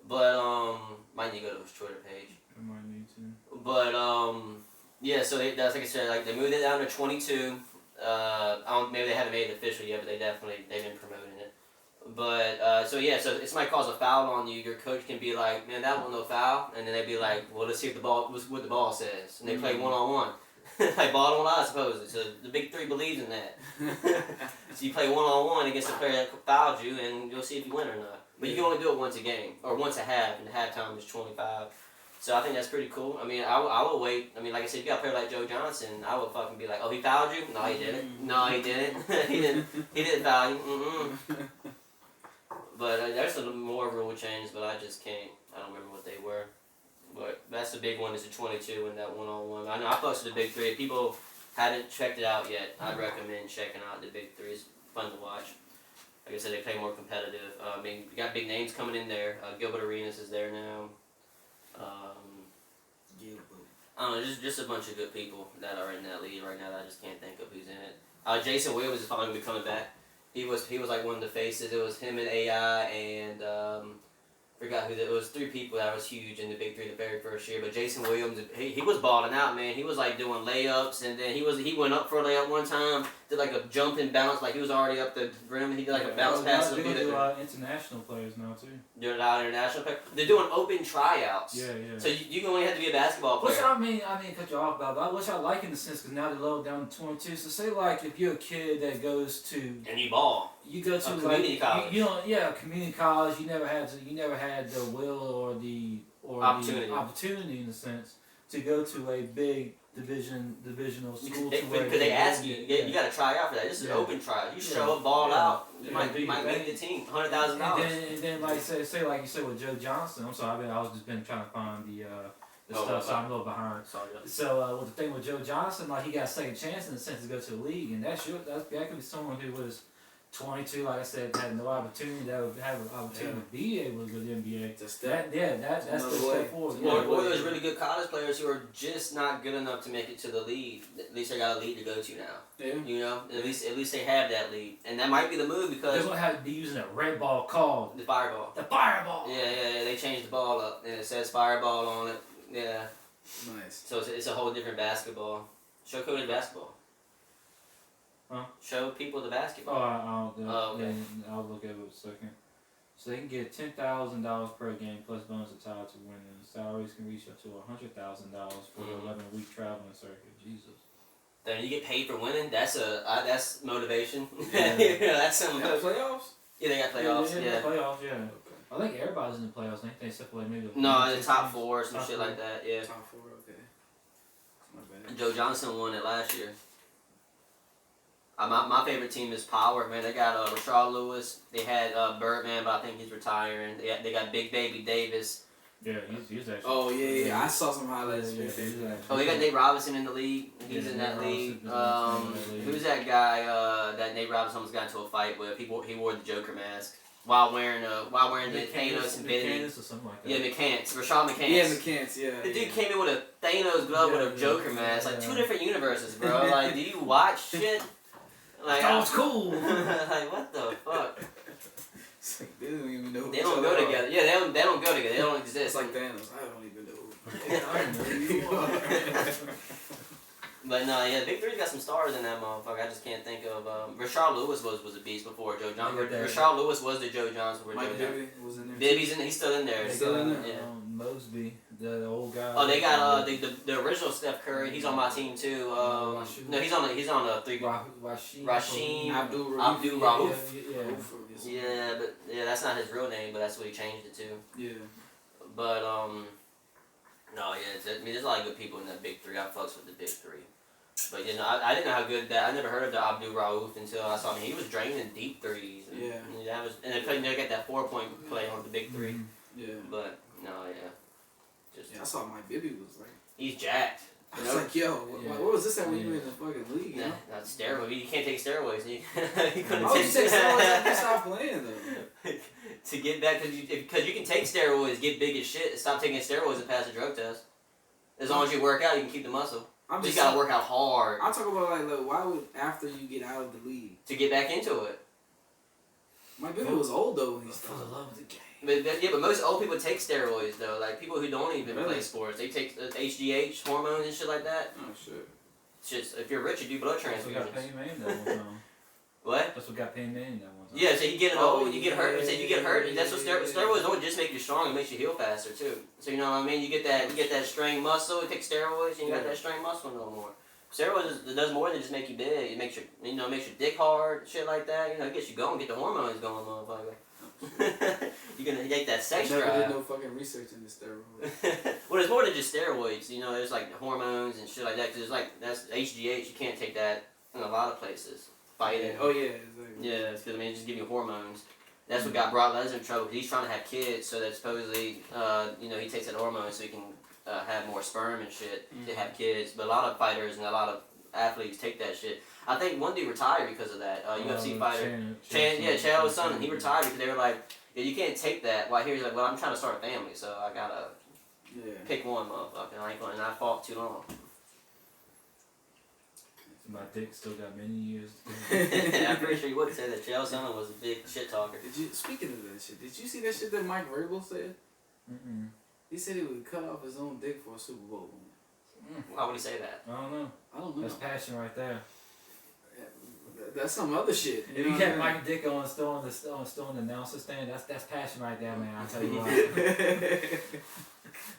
but might need to go to his Twitter page. I might need to. But yeah. So that's like I said. Like they moved it down to 22. Maybe they haven't made it official yet, but they've been promoting it. But so yeah. So if somebody calls a foul on you, your coach can be like, "Man, that wasn't no foul," and then they'd be like, "Well, let's see what the ball says," and they play 1-on-1. Like ball don't lie, supposedly. So the big three believes in that. So you play 1-on-1 against the player that fouled you, and you'll see if you win or not. But you can only do it once a game, or once a half, and the halftime is 25. So I think that's pretty cool. I mean, I would wait. I mean, like I said, if you got a player like Joe Johnson, I would fucking be like, "Oh, he fouled you? No, he didn't. No, he didn't. He didn't foul you. Mm-mm." But there's some more rule changes, but I just can't. I don't remember what they were. But that's the big one is the 22 and that 1-on-1. I know I fucks with the big three. If people hadn't checked it out yet, I'd recommend checking out the big three. It's fun to watch. Like I said, they play more competitive. I mean, you got big names coming in there. Gilbert Arenas is there now. I don't know, just a bunch of good people that are in that league right now that I just can't think of who's in it. Jason Williams is finally coming back. He was like one of the faces. It was him and AI and forgot who that. It was 3 people that was huge in the big three the very first year. But Jason Williams, he was balling out, man. He was like doing layups, and then he went up for a layup one time, did like a jump and bounce, like he was already up the rim. He did like a bounce pass. They're going to do international players now too. Doing a lot of international players. They're doing open tryouts. Yeah. So you only have to be a basketball player. Which I mean, cut you off about that. Which I like in the sense because now they're low down to 22. So say like if you're a kid that goes to and you ball. You go to community college. You don't, community college. You never had the will or the opportunity in a sense to go to a big divisional school. Because they ask you, you got to try out for that. This is an open trial. You show up, ball out. You might make the team $100,000. And then like say like you said with Joe Johnson. I'm sorry, I was just been trying to find the stuff, so I'm a little behind. Sorry. So with the thing with Joe Johnson, like he got a second chance in the sense to go to the league, and that could be someone who was 22, like I said, had no opportunity, that would have an opportunity to be able to go to the NBA. That's the step forward. Or those really good college players who are just not good enough to make it to the league. At least they got a league to go to now. Yeah. You know, at least they have that league, and that might be the move because they're gonna have to be using a red ball called the fireball. The fireball. Yeah. They changed the ball up, and it says fireball on it. Yeah. Nice. So it's a whole different basketball. Show Cody basketball. Huh? Show people the basketball. Okay. I'll look at it in a second. So they can get $10,000 per game plus bonuses tied to winning. Salaries can reach up to $100,000 for the 11-week traveling circuit. Jesus. Then you get paid for winning. That's motivation. Yeah. That's some playoffs. Yeah, they got playoffs. Yeah. Playoffs. Yeah. Okay. I think everybody's in the playoffs. I think they separate maybe. No, the top 4 or some shit like that. Yeah. Top 4. Okay. Not bad. Joe Johnson won it last year. My favorite team is Power, man. They got Rashard Lewis. They had Birdman, but I think he's retiring. They got Big Baby Davis. Yeah, he's actually. Oh yeah. I saw some highlights. Yeah, they got Nate Robinson in the league. He's in that league. Who's that guy that Nate Robinson almost got into a fight with? He wore the Joker mask while wearing the Thanos Infinity. Or something like that. Yeah, McCants. Rashad McCants. Yeah, McCants. Yeah. The dude came in with a Thanos glove with a Joker mask. Like 2 different universes, bro. Like, do you watch shit? Like, that was cool. Like, what the fuck? They don't even know. They don't go together. Yeah, they don't go together. They don't exist. It's like Thanos. I don't even know. I know who you are. But no, yeah, Big Three's got some stars in that motherfucker. I just can't think of. Rashard Lewis was a beast before Joe Johnson. Rashard Lewis was the Joe Johnson. Mike Bibby was in there. Bibby's he's still in there. He's still in there. Yeah. Mosby, the old guy. Oh, they got the original Steph Curry. He's on my team too. No, he's on a 3. Rasheem Abdul Rauf. Yeah, but that's not his real name, but that's what he changed it to. Yeah. But no, yeah, there's a lot of good people in that Big Three. I fucks with the Big Three. But I didn't know how good that. I never heard of the Abdul Rauf until I saw him. He was draining deep threes. And they got that 4-point play on the Big Three. Mm-hmm. Yeah. But no, yeah. I saw Mike Bibby was like. He's jacked. I was like, yo, what was this at when you were in the fucking league? Nah, not steroids. You can't take steroids. You couldn't Oh, you take steroids after stop playing though. To get back, because you can take steroids, get big as shit, stop taking steroids and pass a drug test. As long as you work out, you can keep the muscle. But you gotta work out hard. I'm talking about like, look, why would after you get out of the league to get back into it? My baby was old though when he For the started. love of the game. But most old people take steroids though. Like people who don't even play sports, they take HGH hormones and shit like that. Oh shit. It's just if you're rich, you do blood That's what got transfusions. Payne Manning that one time. What? That's what got Payne Manning that one time. Yeah, so you get old, you get hurt. yeah, So you get hurt. That's what steroids don't just make you strong; it makes you heal faster too. So you know what I mean? You get that strained muscle. You take steroids, and you got that strained muscle no more. Steroids it does more than just make you big. It makes your makes your dick hard, shit like that. You know, it gets you going, get the hormones going, motherfucker. You're gonna take that sex I never drive. did no fucking research into steroids. Well, there's more than just steroids. You know, there's like hormones and shit like that. Cause there's like that's HGH. You can't take that in a lot of places. Fighting. Oh yeah, exactly. Yeah, it's because I mean, it just give you hormones. That's what got Brock Lesnar in trouble. He's trying to have kids, so that supposedly, you know, he takes that hormone so he can have more sperm and shit to have kids. But a lot of fighters and a lot of athletes take that shit. I think one dude retired because of that. UFC fighter, Chael Sonnen. He retired because they were like, yeah, you can't take that. Well, here he's like, well, I'm trying to start a family, so I gotta pick one, motherfucker. I ain't gonna, and I fought too long. My dick still got many years. I'm pretty sure you would say that Chael Sonnen was a big shit talker. Speaking of that shit, did you see that shit that Mike Vrabel said? Mm-mm. He said he would cut off his own dick for a Super Bowl. Why would he say that? I don't know. I don't know. That's passion right there. That's some other shit. If you kept Mike Dick on still in the announcer stand, that's passion right there, man. I'll tell you what.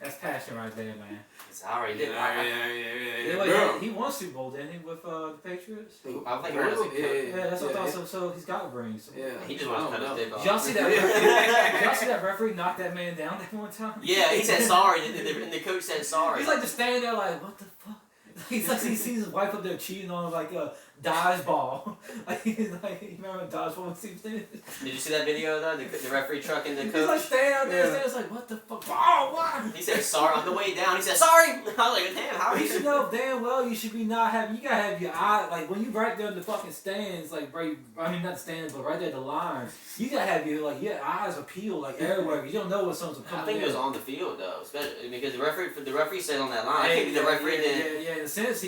That's passion right there, man. Sorry, Yeah. He won Super Bowl, didn't he, with the Patriots? I think he was. Yeah, that's what I thought. So he's got rings. Yeah. He just wants to cut his dick off. Y'all see that? Y'all see that referee knock that man down that one time? Yeah, he said sorry, and the coach said sorry. He's like just standing there like, what the fuck? He's like he sees his wife up there cheating on him like a dodgeball. Like he's like, you remember dodgeball? Did you see that video though? The referee trucking the coach. He's like standing out there, he's like, what the fuck? Oh, what? He said sorry on the way down. He said sorry. I was like, damn, how are You you? should know damn well you should be not having. You gotta have your eye like when you right there in the fucking stands, like right. I mean not the stands, but right there at the lines. You gotta have your eyes are peeled like everywhere. You don't know what someone's coming. I think it was on the field though, especially because the referee said on that line. I think the referee didn't. Yeah. In a sense,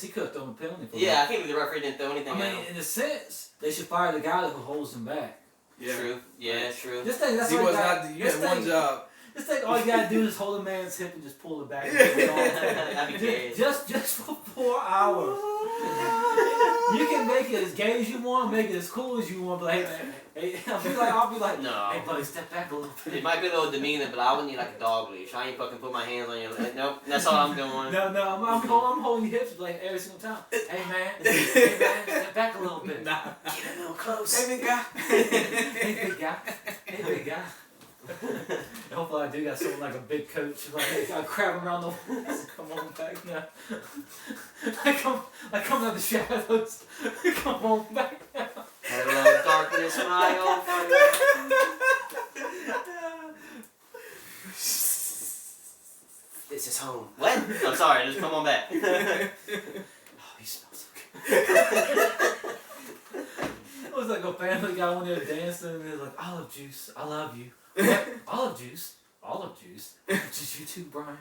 he could have thrown a penalty for that. Yeah, I think the referee didn't throw anything. I mean, out. in a sense, they should fire the guy who holds him back. Yeah. True. Yeah, true. This thing, that's He all was got, not. You had one job. This thing, all you gotta do is hold a man's hip and just pull it back. That'd be gay. just for 4 hours. You can make it as gay as you want, make it as cool as you want, but hey, I'll be like, No. hey buddy, step back a little bit. It might be a little demeaning, but I would need like a dog leash. I ain't fucking put my hands on your leg. Nope, that's all I'm doing. No, I'm holding your hips like every single time. Hey man, step back a little bit. Nah. Get a little close. Hey, big guy. Hey big guy. And hopefully I do got someone like a big coach, like I grab him around the walls. Come on back now. I come out of the shadows. Come on back now. Hello, darkness, my old friend. This is home. What? I'm sorry, just come on back. Oh, he smells so good. It was like a family guy when they were dancing and they're like, olive juice, I love you. What? Olive juice? Olive juice? Just you too, Brian.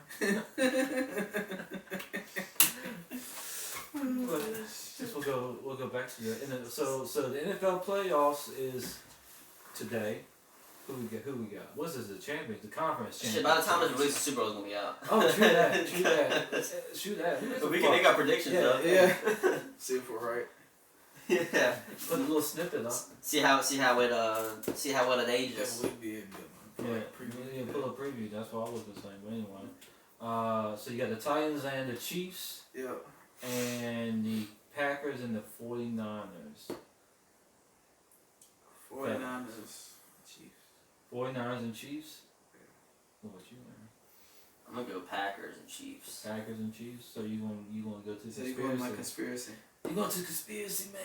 But just we'll go back to that. So the NFL playoffs is today. Who we got? What's this? The champions, the conference champions. Shit, by the time it's released, the Super Bowl's gonna be out. Oh, true that. But we can make our predictions though. Yeah. See if we're right. Yeah. Put a little snippet up. See how well it ages. That would be a good one. Yeah, pull a preview. That's what I was gonna say. But anyway, so you got the Titans and the Chiefs. Yeah. And the Packers and the 49ers. 49ers. Chiefs. 49ers and Chiefs? What about you, man? I'm gonna go Packers and Chiefs. Packers and Chiefs? So you gonna go to So you're going my conspiracy. You're going to conspiracy, man.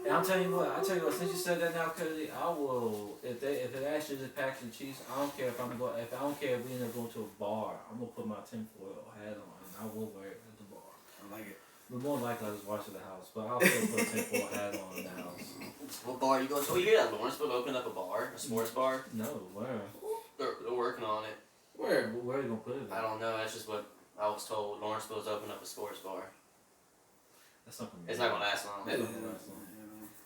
And I'll tell you what, since you said that now, Cody, I will, if it actually is Packers and Chiefs, I don't care if we end up going to a bar, I'm gonna put my tinfoil hat on and I will wear it at the bar. I like it. But more likely I just watch at the house. But I'll still put a tinfoil hat on in the house. What bar you going to? Oh, you hear that? Lawrenceville opened up a bar, a sports bar. No, where? They're working on it. Where? Where are you gonna put it? I don't know. That's just what I was told. Lawrenceville's opened up a sports bar. That's not gonna. It's not gonna last long. It's not gonna last long.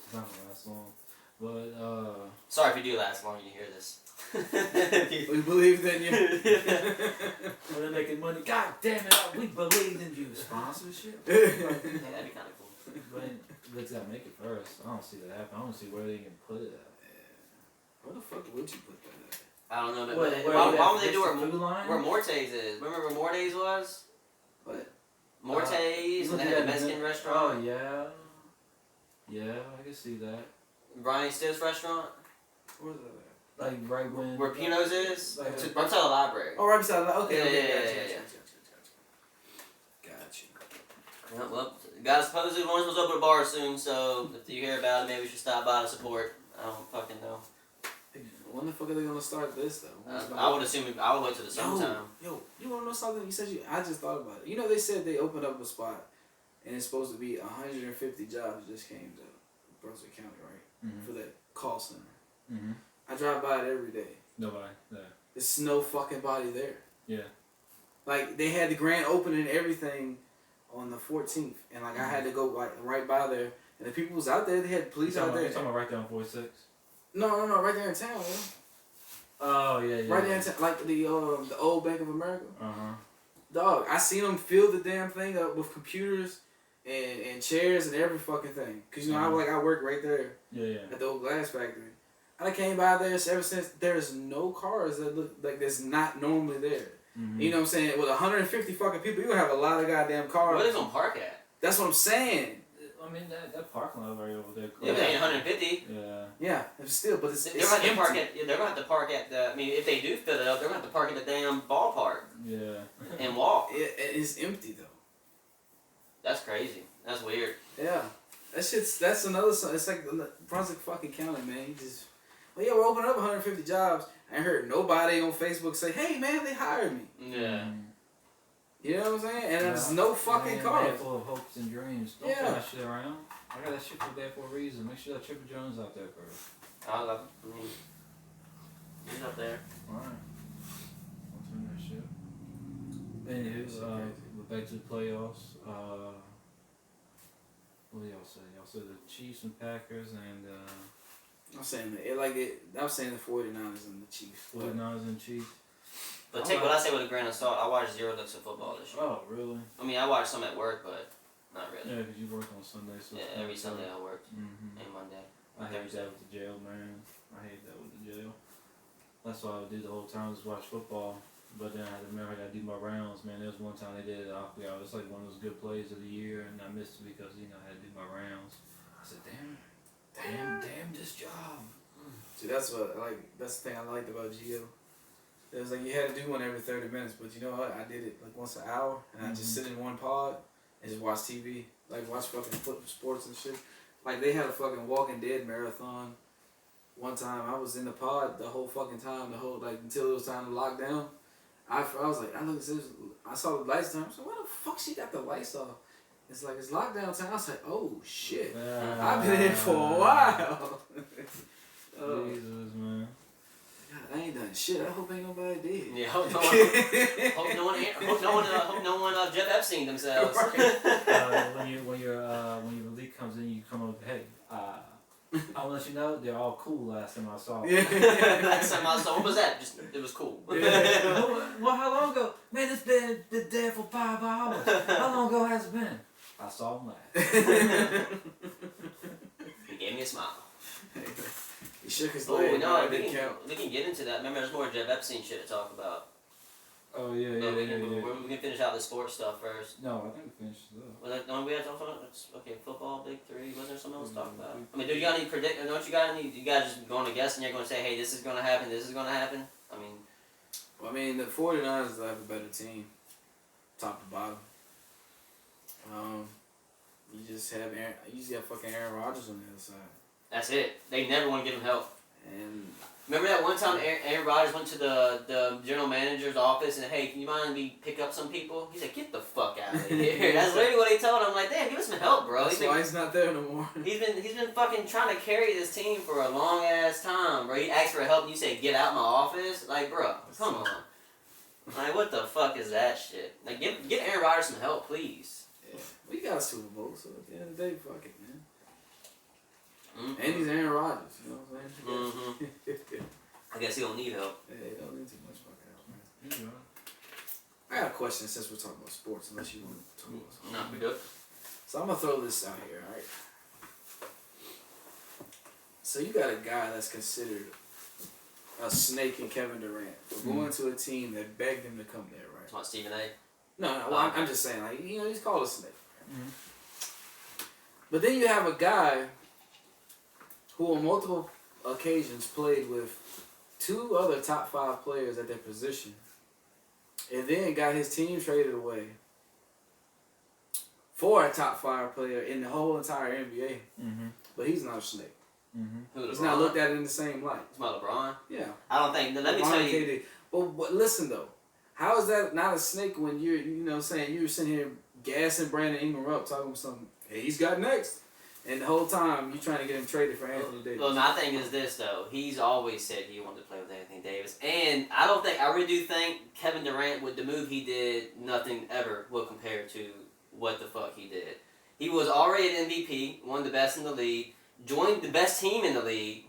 It's not gonna last long. But sorry if you do last long. You hear this. We believed in you. Well, they're making money. God damn it! We believed in you. Sponsorship. Yeah, that'd be kind of cool. But they gotta make it first. I don't see that happen. I don't see where they can put it at. Where the fuck would you put that at? I don't know, but why would they do where Morte's is? Remember where Morte's was? What? Morte's, and they had a Mexican restaurant. Oh yeah, yeah, I can see that. Brian Stiff's restaurant. Where's that at? Like right when Where Pino's is? Like, right beside the library. Oh, right beside the okay. Yeah. Got you. Well, guys, supposedly Lawrenceville's open a bar soon, so if you hear about it, maybe we should stop by to support. I don't fucking know. When the fuck are they gonna start this though? I would assume I would wait till the summertime. Yo, you wanna know something? You said I just thought about it. You know they said they opened up a spot, and it's supposed to be 150 jobs just came to Brunswick County, right? Mm-hmm. For that call center. Mm-hmm. I drive by it every day. Nobody there. There's no fucking body there. Yeah. Like they had the grand opening and everything on the 14th, and like I had to go like right by there, and the people was out there. They had police out there. You talking about right there on 46? No, right there in town, man. Oh yeah. Right there in town, like the old Bank of America. Uh-huh. Dog, I seen them fill the damn thing up with computers and chairs and every fucking thing. Cause you know I work right there. Yeah. At the old glass factory. I came by there ever since. There's no cars that look like that's not normally there. Mm-hmm. You know what I'm saying? With 150 fucking people, you gonna have a lot of goddamn cars. Where they gonna park at? That's what I'm saying. I mean that parking lot right over there. Yeah, but it ain't 150. Yeah. Yeah, still, but it's they're gonna have to park at. They're gonna have to park at the. I mean, if they do fill it up, they're gonna have to park at the damn ballpark. Yeah. And walk. It's empty though. That's crazy. That's weird. Yeah, that's another. It's like Brunswick fucking County, man. You just. Well, yeah, we're opening up 150 jobs. I ain't heard nobody on Facebook say, "Hey, man, they hired me." Yeah. You know what I'm saying? And there's no fucking cars. Full of hopes and dreams. Don't throw that shit around. I got that shit for there for a reason. Make sure that Chipper Jones out there first. I love it. He's up there. Alright. I'll turn that shit. Anywho, we're back to the playoffs. What do y'all say? Y'all said the Chiefs and Packers and I'm saying I'm saying the 49ers and the Chiefs. 49ers and Chiefs. But take what I say with a grain of salt. I watched 0 looks of football this year. Oh, really? I mean, I watched some at work, but not really. Yeah, because you work on Sunday. So yeah, every Sunday I worked. Mm-hmm. And Monday. I hate that with the jail, man. I hate that with the jail. That's what I would do the whole time, was watch football. But then I had to remember I got to do my rounds, man. There was one time they did it off the hour. It's like one of those good plays of the year, and I missed it because, I had to do my rounds. I said, damn this job. See, that's what that's the thing I liked about Gio. It was like you had to do one every 30 minutes, but you know what? I did it like once an hour, and I just sit in one pod and just watch TV, like watch fucking sports and shit. Like they had a fucking Walking Dead marathon. One time I was in the pod the whole fucking time, until it was time to lock down. I was like, I looked at this, I saw the lights down. I was like, why the fuck she got the lights off? It's like it's lockdown time. I was like, oh shit, I've been here for a while. Jesus, man. God, I ain't done shit. I hope ain't nobody did. Yeah, hope no one Jeff Epstien themselves. When your league comes in, you come up, hey, I'll let you know they're all cool. Last time I saw them. Last time I saw, what was that? It was cool. Well, how long ago? Man, it's been dead for 5 hours. How long ago has it been? I saw him last. He gave me a smile. He shook his leg. No, we can get into that. Remember, there's more Jeff Epstien shit to talk about. Oh yeah. We can finish out the sports stuff first. No, I think we finished it up. Was that the one we had to talk about? Okay, football, big three. Wasn't there something else to talk about? I mean, do you got any predict? Don't you got any? You guys just going to guess and you're going to say, hey, this is going to happen. This is going to happen. I mean, the 49ers have a better team, top to bottom. You just have fucking Aaron Rodgers on the other side. That's it. They never want to give him help. And remember that one time Aaron Rodgers went to the general manager's office and, hey, can you mind me pick up some people? He's like, get the fuck out of here. That's literally what he told him. I'm like, damn, give us some help, bro. That's why he's not there no more. He's been fucking trying to carry this team for a long ass time, bro. He asked for help and you say, get out my office? Like, bro, come on. Like, what the fuck is that shit? Like, get Aaron Rodgers some help, please. Yeah. We got a Super Bowl, so at the end of the day, fuck it, man. Mm-hmm. And he's Aaron Rodgers, you know what I'm saying? Mm-hmm. I guess he don't need help. Yeah, he don't need too much fucking help, man. I got a question since we're talking about sports, unless you want to talk about something. No, we good. So I'm going to throw this out here, alright? So you got a guy that's considered a snake in Kevin Durant for going to a team that begged him to come there, right? It's about Stephen A. No, well, I'm just saying, like, you know, he's called a snake. Mm-hmm. But then you have a guy who on multiple occasions played with 2 other top 5 players at their position, and then got his team traded away for a top 5 player in the whole entire NBA. Mm-hmm. But he's not a snake. Mm-hmm. He's not looked at in the same light. It's about LeBron? Yeah. I don't think. Let me tell you. But listen though, how is that not a snake when you're, you know, saying you're sitting here gassing Brandon Ingram up, talking about something? Hey, he's got next. And the whole time, you trying to get him traded for Anthony Davis. Well, my thing is this, though. He's always said he wanted to play with Anthony Davis. And I really do think Kevin Durant, with the move he did, nothing ever will compare to what the fuck he did. He was already an MVP, one of the best in the league, joined the best team in the league.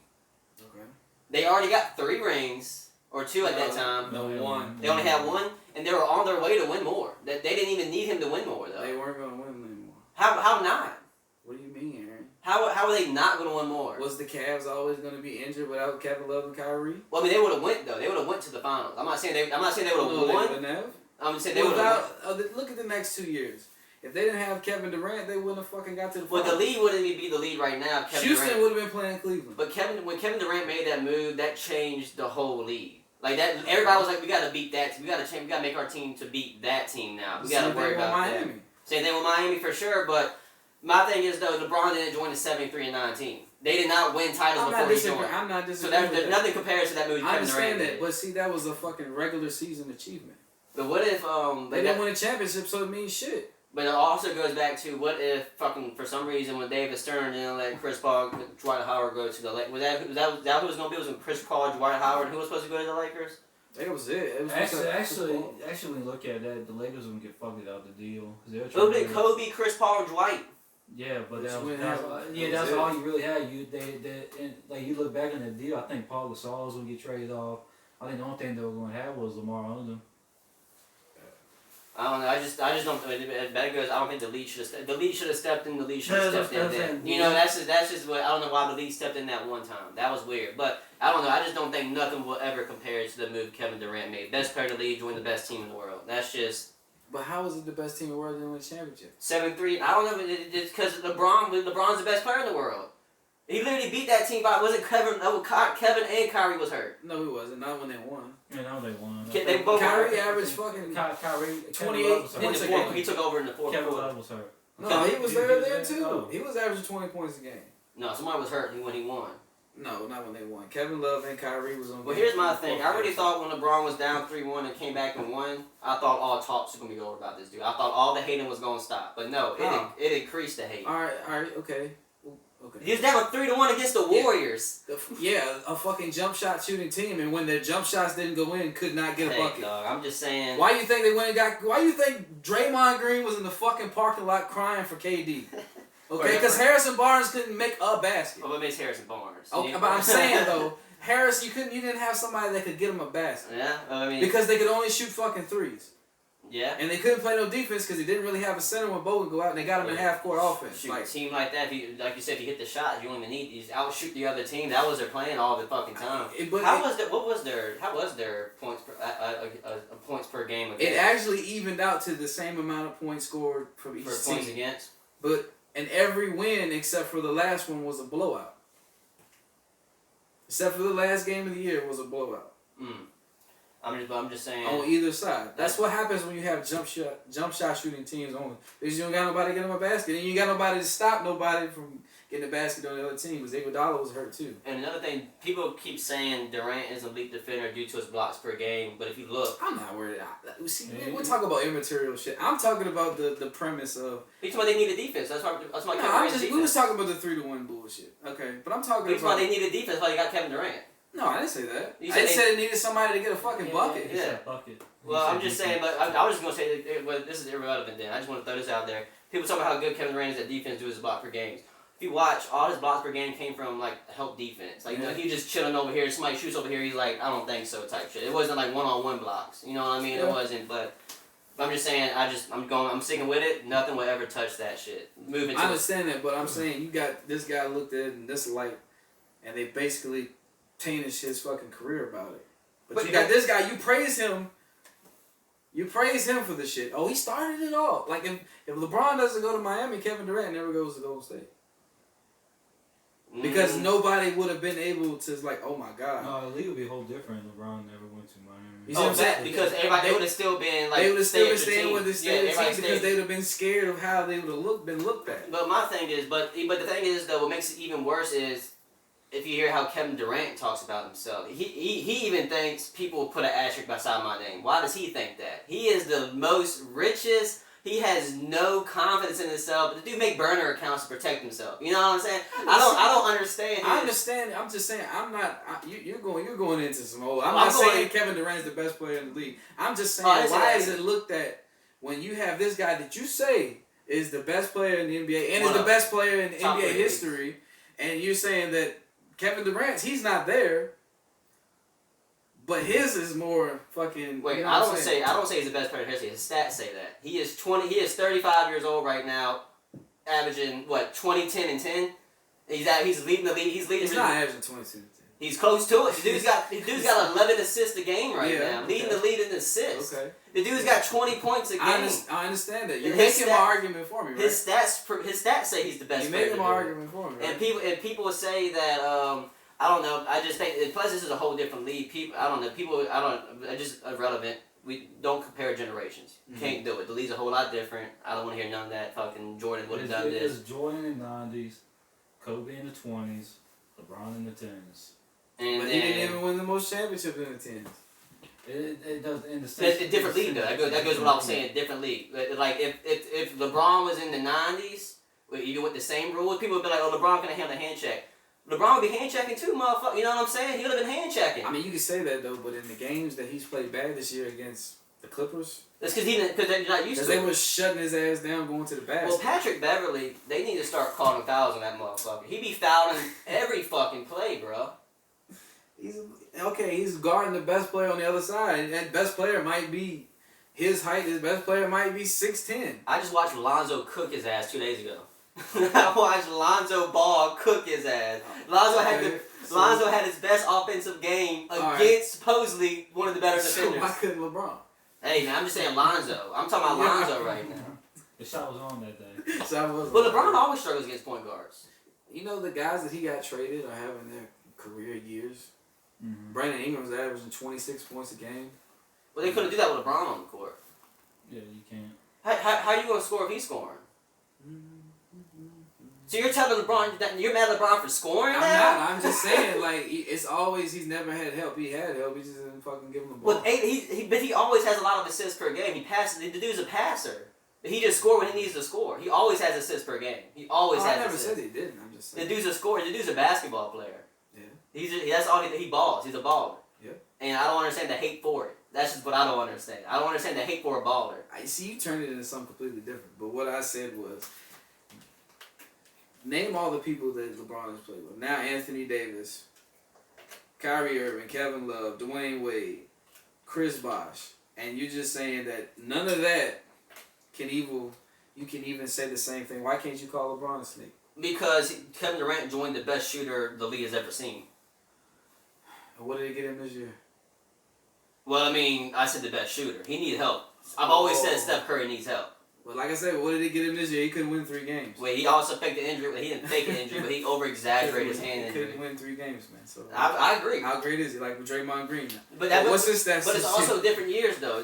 Okay. They already got 3 rings, or 2 at that time. No, 1. They only had 1, and they were on their way to win more. They didn't even need him to win more, though. They weren't going to win anymore. How not? What do you mean, Aaron? How are they not going to win more? Was the Cavs always going to be injured without Kevin Love and Kyrie? Well, I mean, they would have went though. They would have went to the finals. I'm not saying they would have won. They wouldn't have. I'm saying they would have. Look at the next 2 years. If they didn't have Kevin Durant, they wouldn't have fucking got to the finals. Well, the lead wouldn't even be the lead right now. Kevin Houston Durant would have been playing Cleveland. But when Kevin Durant made that move, that changed the whole league. Like that, everybody was like, "We got to beat that. We got to change. We got to make our team to beat that team now. We got to worry about Miami. that." Same thing with Miami for sure, but. My thing is though, LeBron didn't join the 73-9 team. They did not win titles before he joined. I'm not disagreeing. So there's nothing compares to that movie. I understand that, but see, that was a fucking regular season achievement. But what if they didn't win a championship, so it means shit. But it also goes back to what if fucking for some reason when David Stern didn't let Chris Paul, Dwight Howard go to the Lakers? Was that who was gonna be? Was it Chris Paul, Dwight Howard? Who was supposed to go to the Lakers? That was it. It was actually, when you look at that, the Lakers wouldn't get fucked out the deal. It would be Kobe, Chris Paul, or Dwight. Yeah, but that's all you really had. Like you look back in the deal, I think Paul Gasol was gonna get traded off. I think the only thing they were gonna have was Lamar Odom. I don't know. I just don't. That goes. I don't think the league should have stepped in. The league should have stepped in. Then. You know, that's just what I don't know why the league stepped in that one time. That was weird. But I don't know. I just don't think nothing will ever compare to the move Kevin Durant made. Best player in the league, joined the best team in the world. That's just. But how is it the best team in the world to win a championship? 7-3. I don't know. It's because LeBron's the best player in the world. He literally beat that team by Kevin and Kyrie was hurt. No, he wasn't. Not when they won. Yeah, no, they won. They both Kyrie averaged fucking Kyrie 28 points a game. He took over in the fourth quarter. Kevin Love was hurt. No, he was there too. Oh. He was averaging 20 points a game. No, somebody was hurt when he won. No, not when they won. Kevin Love and Kyrie was on. Well, here's my thing. I really thought when LeBron was down 3-1 and came back and won, I thought all talks were gonna be over about this dude. I thought all the hating was gonna stop, but no, it increased the hate. All right, okay. He was down 3-1 against the Warriors. A fucking jump shot shooting team, and when their jump shots didn't go in, could not get a bucket. Dog, I'm just saying. Why you think they went and got? Why you think Draymond Green was in the fucking parking lot crying for KD? Okay, because Harrison Barnes couldn't make a basket. Well, what makes Harrison Barnes? Okay, but I'm saying though, Harris, you didn't have somebody that could get him a basket. Yeah, I mean. Because they could only shoot fucking threes. Yeah. And they couldn't play no defense because they didn't really have a center when Bo would go out, and they got him in half-court offense. A team like that, like you said, if you hit the shot, you don't even need. You just outshoot the other team. That was their plan all the fucking time. How was their points points per game? It actually evened out to the same amount of points scored from each team. Points against. And every win except for the last one was a blowout. Except for the last game of the year was a blowout. I'm just saying. On either side. That's what happens when you have jump shot shooting teams only. Because you don't got nobody to get them a basket. And you got nobody to stop nobody from getting a basket on the other team. Because Iguodala was hurt too. And another thing, people keep saying Durant is an elite defender due to his blocks per game, but if you look, I'm not worried. We're talking about immaterial shit. I'm talking about the premise of. He's why they need a defense. That's why we was talking about the 3-1 bullshit. Okay, but I'm talking about. Why they need a defense. That's why you got Kevin Durant. No, I didn't say that. I said they needed somebody to get a fucking bucket. Yeah, bucket. Well, I'm just saying, but I was just gonna say, but this is irrelevant. Then I just want to throw this out there. People talk about how good Kevin Durant is at defense, do his block per games. If you watch, all his blocks per game came from like help defense. Like he was just chilling over here, somebody shoots over here, he's like, I don't think so type shit. It wasn't like one-on-one blocks. You know what I mean? Yeah. It wasn't. But I'm just saying, I'm sticking with it. Nothing will ever touch that shit. I understand that, but I'm saying you got this guy looked at in this light, and they basically tainted his fucking career about it. But you got this guy, you praise him. You praise him for the shit. Oh, he started it all. Like if LeBron doesn't go to Miami, Kevin Durant never goes to Golden State. Because nobody would have been able to like, oh my god. No, the league would be a whole different. LeBron never went to Miami. You see what I'm saying? Because everybody would have still been like. They would have still been staying with the state team because stayed. they would have been scared of how they would have been looked at. But my thing is, but the thing is though, what makes it even worse is if you hear how Kevin Durant talks about himself. He even thinks people put an asterisk beside my name. Why does he think that? He is the most richest. He has no confidence in himself. The dude make burner accounts to protect himself. You know what I'm saying? I don't understand. I understand. I'm just saying. I'm not. You're going into some old. I'm not saying Kevin Durant's the best player in the league. I'm just saying why is it looked at when you have this guy that you say is the best player in the NBA and is the best player in NBA history, and you're saying that Kevin Durant's he's not there. But his is more fucking. Wait, I don't say he's the best player in history. His stats say that he is 35 years old right now, averaging what 20, 10, and 10. He's leading the league. He's not averaging 22 and 10. He's close to it. The dude's got 11 assists a game right now, leading the league in assists. Okay. The dude's got 20 points a game. I understand that. You're making an argument for me, right? His stats say he's the best. You're making an argument for me, right? And people will say that. I don't know. I just think. Plus, this is a whole different league. I don't know. Just irrelevant. We don't compare generations. Can't do it. The league's a whole lot different. I don't want to hear none of that. Fucking Jordan would have done this. It was Jordan in the 90s, Kobe in the 20s, LeBron in the 10s. But he didn't even win the most championships in the 10s. It does in the It's a different league though. That goes what I was saying. Different league. Like if LeBron was in the 90s, even with the same rules, people would be like, "Oh, LeBron can handle the hand check." LeBron would be hand checking too, motherfucker. You know what I'm saying? He would have been hand checking. I mean, you can say that though, but in the games that he's played bad this year against the Clippers, that's because they're not used to it. Because they were shutting his ass down going to the basket. Well, Patrick Beverly, they need to start calling fouls on that motherfucker. He be fouling every fucking play, bro. He's guarding the best player on the other side, and that best player might be his height. His best player might be 6'10". I just watched Lonzo cook his ass 2 days ago. I watched Lonzo Ball cook his ass. Lonzo had his best offensive game against supposedly one of the better defenders. So why couldn't LeBron? Hey, man, I'm just saying Lonzo. I'm talking about Lonzo right now. The shot was on that day. But LeBron always struggles against point guards. You know the guys that he got traded are having their career years. Brandon Ingram's averaging 26 points a game. Well, they couldn't do that with LeBron on the court. Yeah, you can't. How are you going to score if he's scoring? So you're telling LeBron that you're mad at LeBron for scoring now? I'm not. I'm just saying, like, it's always, he's never had help. He had help. He just didn't fucking give him the ball. But he always has a lot of assists per game. He passes. The dude's a passer. He just scores when he needs to score. He always has assists per game. He always has assists. I never said he didn't. I'm just saying. The dude's a scorer. The dude's a basketball player. Yeah. That's all he balls. He's a baller. Yeah. And I don't understand the hate for it. That's just what I don't understand. I don't understand the hate for a baller. I see you turned it into something completely different. But what I said was, name all the people that LeBron has played with. Now Anthony Davis, Kyrie Irving, Kevin Love, Dwayne Wade, Chris Bosh. And you're just saying that none of that you can even say the same thing. Why can't you call LeBron a snake? Because Kevin Durant joined the best shooter the league has ever seen. And what did he get him this year? Well, I mean, I said the best shooter. He needs help. I've always said Steph Curry needs help. But like I said, what did he get him this year? He couldn't win 3 games. Well, he also faked the injury. He didn't fake an injury, but he over-exaggerated his hand injury. He couldn't win 3 games, man. So I agree. How great is he? Like with Draymond Green. But what's his stats? But it's also different years, though.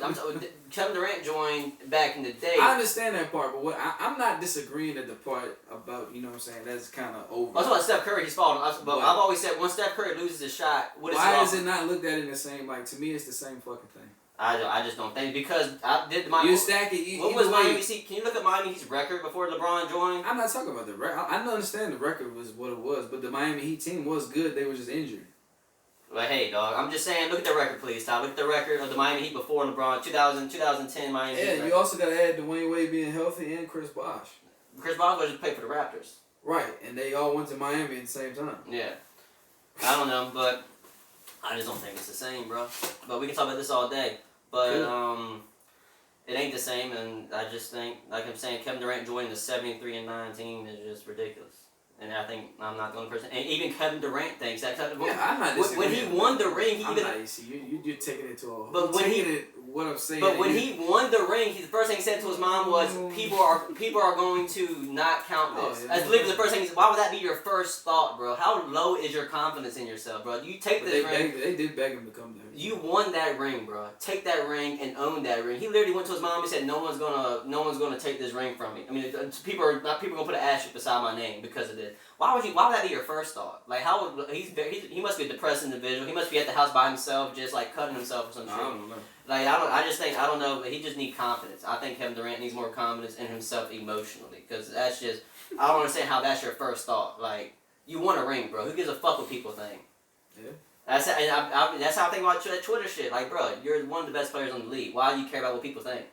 Kevin Durant joined back in the day. I understand that part, but I'm not disagreeing at the part about, you know what I'm saying, that's kind of over. That's why Steph Curry, he's falling. But I've always said, once Steph Curry loses a shot, why is it not looked at in the same, like, to me, it's the same fucking thing. I just don't think, because I did my... You stack it. What was Miami Heat? Can you look at Miami Heat's record before LeBron joined? I'm not talking about the record. I understand the record was what it was, but the Miami Heat team was good. They were just injured. Well, hey, dog. I'm just saying, look at the record, please, Tom. Look at the record of the Miami Heat before LeBron, 2010 Miami Heat. Yeah, you also got to add Dwayne Wade being healthy and Chris Bosh. Chris Bosh was just played for the Raptors. Right, and they all went to Miami at the same time. Yeah. I don't know, but I just don't think it's the same, bro. But we can talk about this all day. But it ain't the same, and I just think, like I'm saying, Kevin Durant joining the 73-9 team is just ridiculous. And I think I'm not the only person. And even Kevin Durant thinks that. Yeah, I'm not disagreeing. When he won the ring, you're taking it to a. But when what I'm saying. But when he won the ring, the first thing he said to his mom was, "People are going to not count this." That's literally the first thing. Why would that be your first thought, bro? How low is your confidence in yourself, bro? You take this ring. They did beg him to come there. You won that ring, bro. Take that ring and own that ring. He literally went to his mom and said, "No one's gonna take this ring from me." I mean, people are gonna put an asterisk beside my name because of this. Why would that be your first thought? Like, how would he must be a depressed individual. He must be at the house by himself, just like cutting himself or some shit. I don't know. Like, I don't know, but he just needs confidence. I think Kevin Durant needs more confidence in himself emotionally, because that's just, I don't understand how that's your first thought. Like, you won a ring, bro. Who gives a fuck what people think? Yeah. That's how I think about that Twitter shit. Like, bro, you're one of the best players in the league. Why do you care about what people think?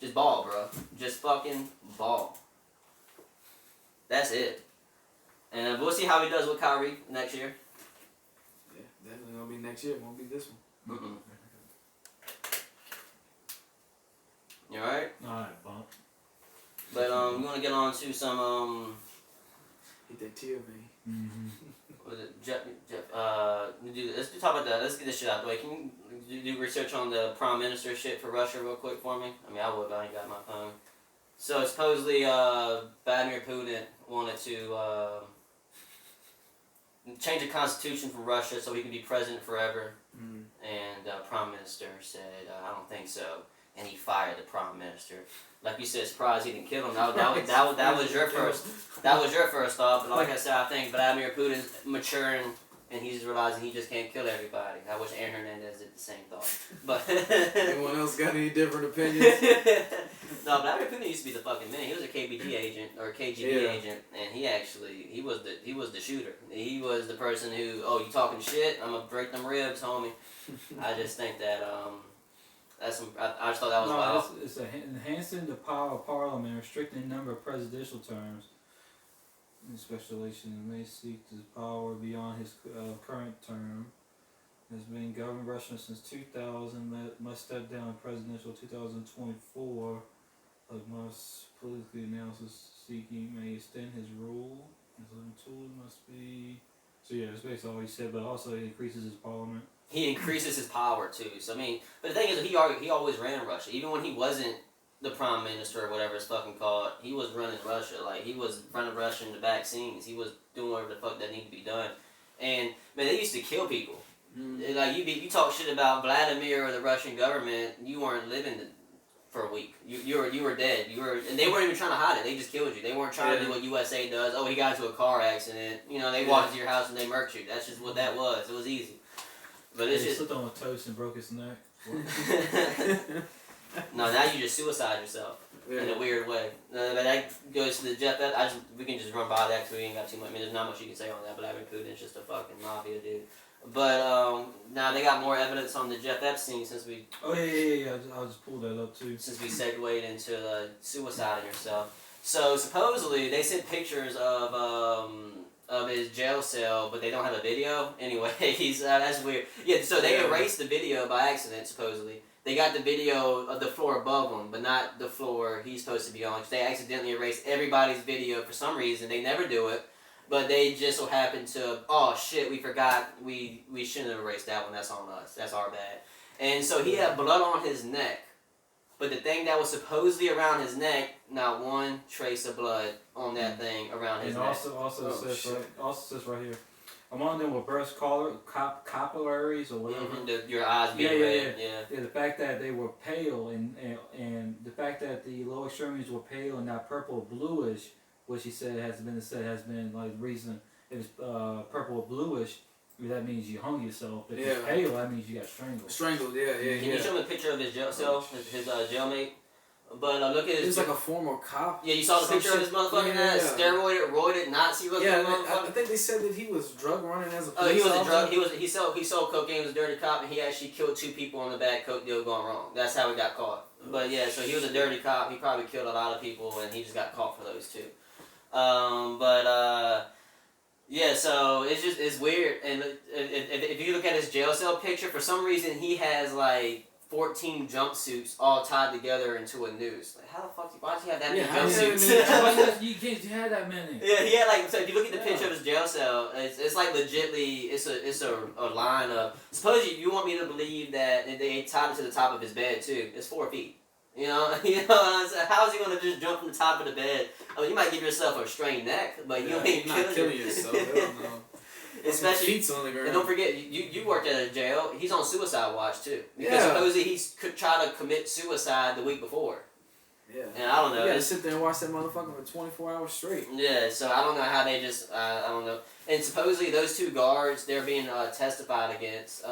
Just ball, bro. Just fucking ball. That's it. And we'll see how he does with Kyrie next year. Yeah, definitely gonna be next year. It won't be this one. Mm-mm. You alright? Alright, bump. But we want to get on to some Hit that tear, man. Mm-hmm. Was it Jeff? Let's talk about that. Let's get this shit out the way. Can you do research on the prime minister shit for Russia real quick for me? I mean, I would, but I ain't got my phone. So supposedly, Vladimir Putin wanted to change the constitution for Russia so he can be president forever. Mm. And prime minister said, I don't think so. And he fired the prime minister. Like you said, surprised he didn't kill him. That was your first. That was your first thought. But like I said, I think Vladimir Putin's maturing, and he's realizing he just can't kill everybody. I wish Aaron Hernandez did the same thought. But anyone else got any different opinions? No, Vladimir Putin used to be the fucking man. He was a KGB agent or a KGB agent, and he was the shooter. He was the person who, you talking shit? I'm gonna break them ribs, homie. I just think that I just thought that was wild. It's enhancing the power of Parliament, restricting the number of presidential terms. In special election may seek the power beyond his current term. Has been governing Russia since 2000. Must step down in presidential 2024. Must politically announces seeking may extend his rule. His tool must be. So yeah, that's basically all he said. But also it increases his parliament. He increases his power too. So I mean, but the thing is, he always ran Russia. Even when he wasn't the prime minister or whatever it's fucking called, he was running Russia. Like, he was running Russia in the back scenes. He was doing whatever the fuck that needed to be done. And man, they used to kill people. Mm. Like, you talk shit about Vladimir or the Russian government, you weren't living for a week. You were dead. And they weren't even trying to hide it. They just killed you. They weren't trying to do what USA does. Oh, he got into a car accident. They walked into your house and they murked you. That's just what that was. It was easy. But it's just slipped on a toast and broke his neck. No, now you just suicide yourself in a weird way. But that goes to the Jeff. We can just run by that because we ain't got too much. I mean, there's not much you can say on that. But Vladimir Putin's just a fucking mafia dude. But now they got more evidence on the Jeff Epstien since we. Oh yeah. I'll just pull that up too. Since we segued into suiciding yourself. So supposedly they sent pictures of his jail cell, but they don't have a video. Anyway, that's weird. Yeah, so they erased the video by accident, supposedly. They got the video of the floor above him, but not the floor he's supposed to be on. They accidentally erased everybody's video for some reason. They never do it, but they just so happened to, oh shit, we forgot, we shouldn't have erased that one, that's on us, that's our bad. And so he had blood on his neck, But the thing that was supposedly around his neck, not one trace of blood on that thing around his neck. Also says right here, among them were burst capillaries or whatever. Mm-hmm. Your eyes being red. Yeah. The fact that they were pale and the fact that the lower extremities were pale and not purple or bluish, which he said has been like the reason it was purple or bluish. That means you hung yourself. If it's pale, that means you got strangled. Strangled, yeah. Can you show me a picture of his jail cell, his jailmate? But look at his. He was like a former cop. Yeah, you saw the picture of his motherfucking ass, steroided, roided, Nazi looking motherfucker. I think they said that he was drug running as a police he was officer. He sold cocaine. He was a dirty cop, and he actually killed 2 people on the bad coke deal gone wrong. That's how he got caught. But yeah, so he was a dirty cop. He probably killed a lot of people, and he just got caught for those 2. Yeah, so it's weird, and if you look at his jail cell picture, for some reason he has like 14 jumpsuits all tied together into a noose. Like, how the fuck? Why does he have that many jumpsuits? You can't have that many. Yeah, he had like. So if you look at the picture of his jail cell, it's like legitly, it's a line of. Suppose you want me to believe that they tied it to the top of his bed too. It's 4 feet. You know, how is he gonna just jump from the top of the bed? I mean, you might give yourself a strained neck, but you ain't killing yourself. Especially, feet on the ground. And don't forget, you worked at a jail. He's on suicide watch too, because supposedly he could try to commit suicide the week before. Yeah. And I don't know. You gotta sit there and watch that motherfucker for 24 hours straight. Yeah. So I don't know how they just. I don't know. And supposedly those 2 guards, they're being testified against.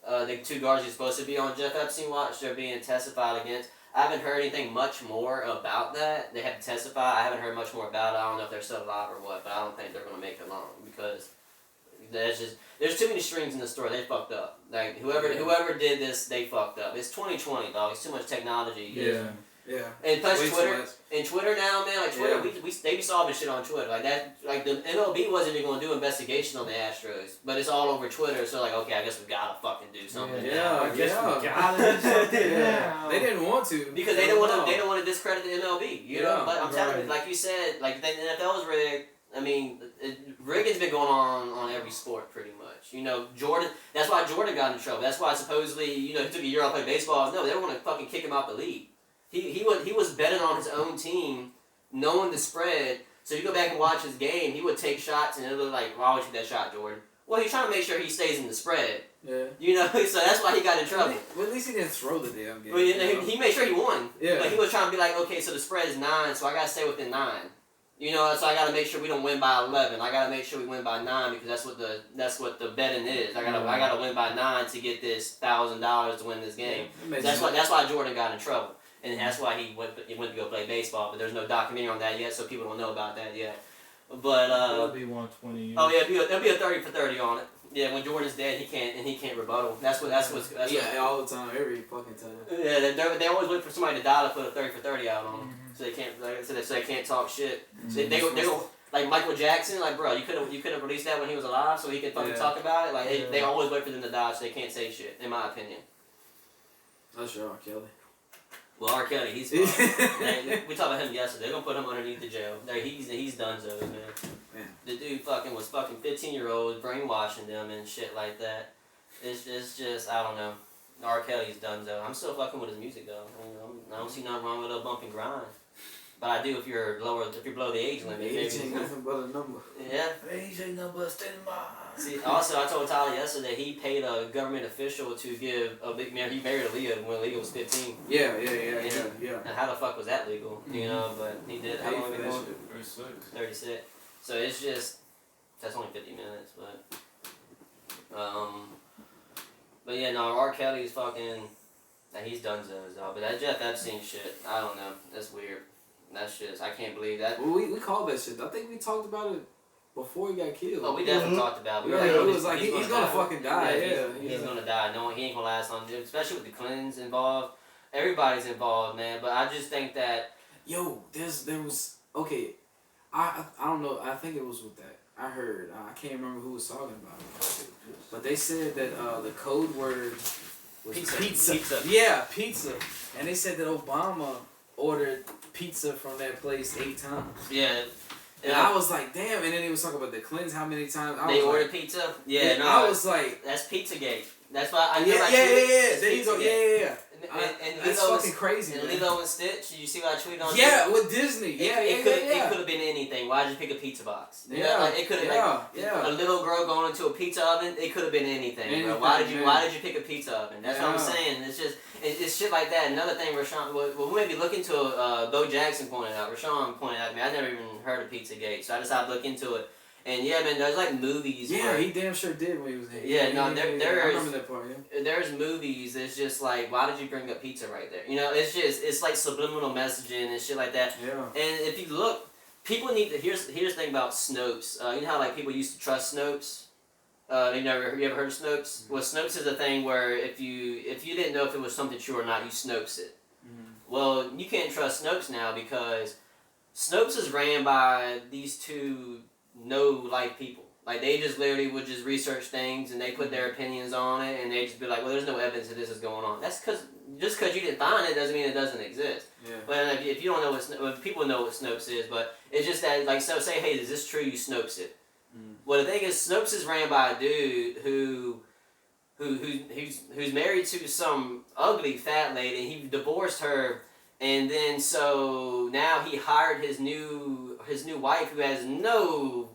The 2 guards who's supposed to be on Jeff Epstien watch, they're being testified against. I haven't heard anything much more about that. They have to testify. I haven't heard much more about it. I don't know if they're still alive or what, but I don't think they're going to make it long because there's too many strings in the story. They fucked up. Like whoever did this, they fucked up. It's 2020, dog. It's too much technology. Yeah. And plus Twitter now, man, like Twitter, they be solving shit on Twitter. Like that, like the MLB wasn't even gonna do an investigation on the Astros, but it's all over Twitter. So like, okay, I guess we gotta fucking do something. I guess we gotta do something. They didn't want to because they don't want to discredit the MLB. You know, but I'm telling you, like you said, like the NFL was rigged. I mean, rigging's been going on every sport pretty much. You know, Jordan. That's why Jordan got in trouble. That's why supposedly, you know, he took a year off to play baseball. No, they were gonna fucking kick him out the league. He was betting on his own team, knowing the spread. So you go back and watch his game, he would take shots and it would look like, why would you take that shot, Jordan? Well, he's trying to make sure he stays in the spread. Yeah. You know, so that's why he got in trouble. Well, at least he didn't throw the damn game. Well, he made sure he won. Yeah. But he was trying to be like, okay, so the spread is 9, so I got to stay within 9. You know, so I got to make sure we don't win by 11. I got to make sure we win by 9 because that's what the betting is. I got to win by 9 to get this $1,000 to win this game. Yeah, that's why Jordan got in trouble. And that's why he went to go play baseball, but there's no documentary on that yet, so people don't know about that yet. But it'll be 120 years. Oh yeah, there'll be a 30 for 30 on it. Yeah, when Jordan's dead, he can't rebuttal. That's what's all the time, every fucking time. Yeah, they always wait for somebody to die to put a 30 for 30 out on them, so they can't so they can't talk shit. So they go like Michael Jackson, like bro, you could have released that when he was alive, so he could fucking talk about it. Like they always wait for them to die, so they can't say shit. In my opinion. That's R. Kelly. Well, R. Kelly, he's fine. We talked about him yesterday. They're gonna put him underneath the jail. He's donezo, man. The dude was 15-year-olds brainwashing them and shit like that. It's just I don't know. R. Kelly's donezo. I'm still fucking with his music though. I don't see nothing wrong with a bump and grind. But I do if you're below the age limit. Age ain't nothing but a number. Yeah. Age ain't nothing but a state of mind. See, also I told Tyler yesterday he paid a government official to give a big man. He married Aaliyah when Aaliyah was 15. Yeah. And how the fuck was that legal? You know, but he did. How long was it? 36. 36. So it's just that's only 50 minutes, but yeah, no, R. Kelly's fucking. He's donezo, dog. But that Jeff Epstien shit, I don't know. That's weird. That's just I can't believe that. Well, we called that shit. I think we talked about it before he got killed. Oh, we definitely talked about it. It was like he's gonna fucking die. He's gonna die. No, he ain't gonna last long. Especially with the Clintons involved. Everybody's involved, man. But I just think that there was okay. I don't know. I think it was with that. I heard. I can't remember who was talking about it. But they said that the code word was pizza. Yeah, pizza. And they said that Obama ordered pizza from that place 8 times. Yeah. And I was like, damn. And then they was talking about the Clintons, how many times. They ordered pizza? Yeah, no. I was like. That's Pizzagate. That's why I Yeah. There you go. Yeah. It's fucking crazy. And Lilo and Stitch, you see what I tweeted on? Yeah, with Disney. It could have been anything. Why'd you pick a pizza box? You know, like it could have a little girl going into a pizza oven. It could have been anything, bro. Why did you pick a pizza oven? That's what I'm saying. It's just it's shit like that. Another thing, Rashawn, we may be looking to Bo Jackson pointed out. Rashawn pointed out to me. I never even heard of Pizzagate, so I decided to look into it. And yeah, man, there's like movies. Yeah, he damn sure did when he was in. Yeah, no, there's. I remember that part. Yeah. There's movies that's just like, why did you bring up pizza right there? You know, it's like subliminal messaging and shit like that. Yeah. And if you look, people need to. Here's the thing about Snopes. You know how like people used to trust Snopes. You ever heard of Snopes? Well, Snopes is a thing where if you didn't know if it was something true or not, you Snopes it. Well, you can't trust Snopes now because Snopes is ran by these two no-like people. Like, they just literally would just research things and they put their opinions on it and they just be like, well, there's no evidence that this is going on. That's just because you didn't find it doesn't mean it doesn't exist. Yeah. But if you don't know what people know what Snopes is, but it's just that, like, so say, hey, is this true? You Snopes it. Well, the thing is, Snopes is ran by a dude who's married to some ugly fat lady. He divorced her. And then so now he hired his new wife who has no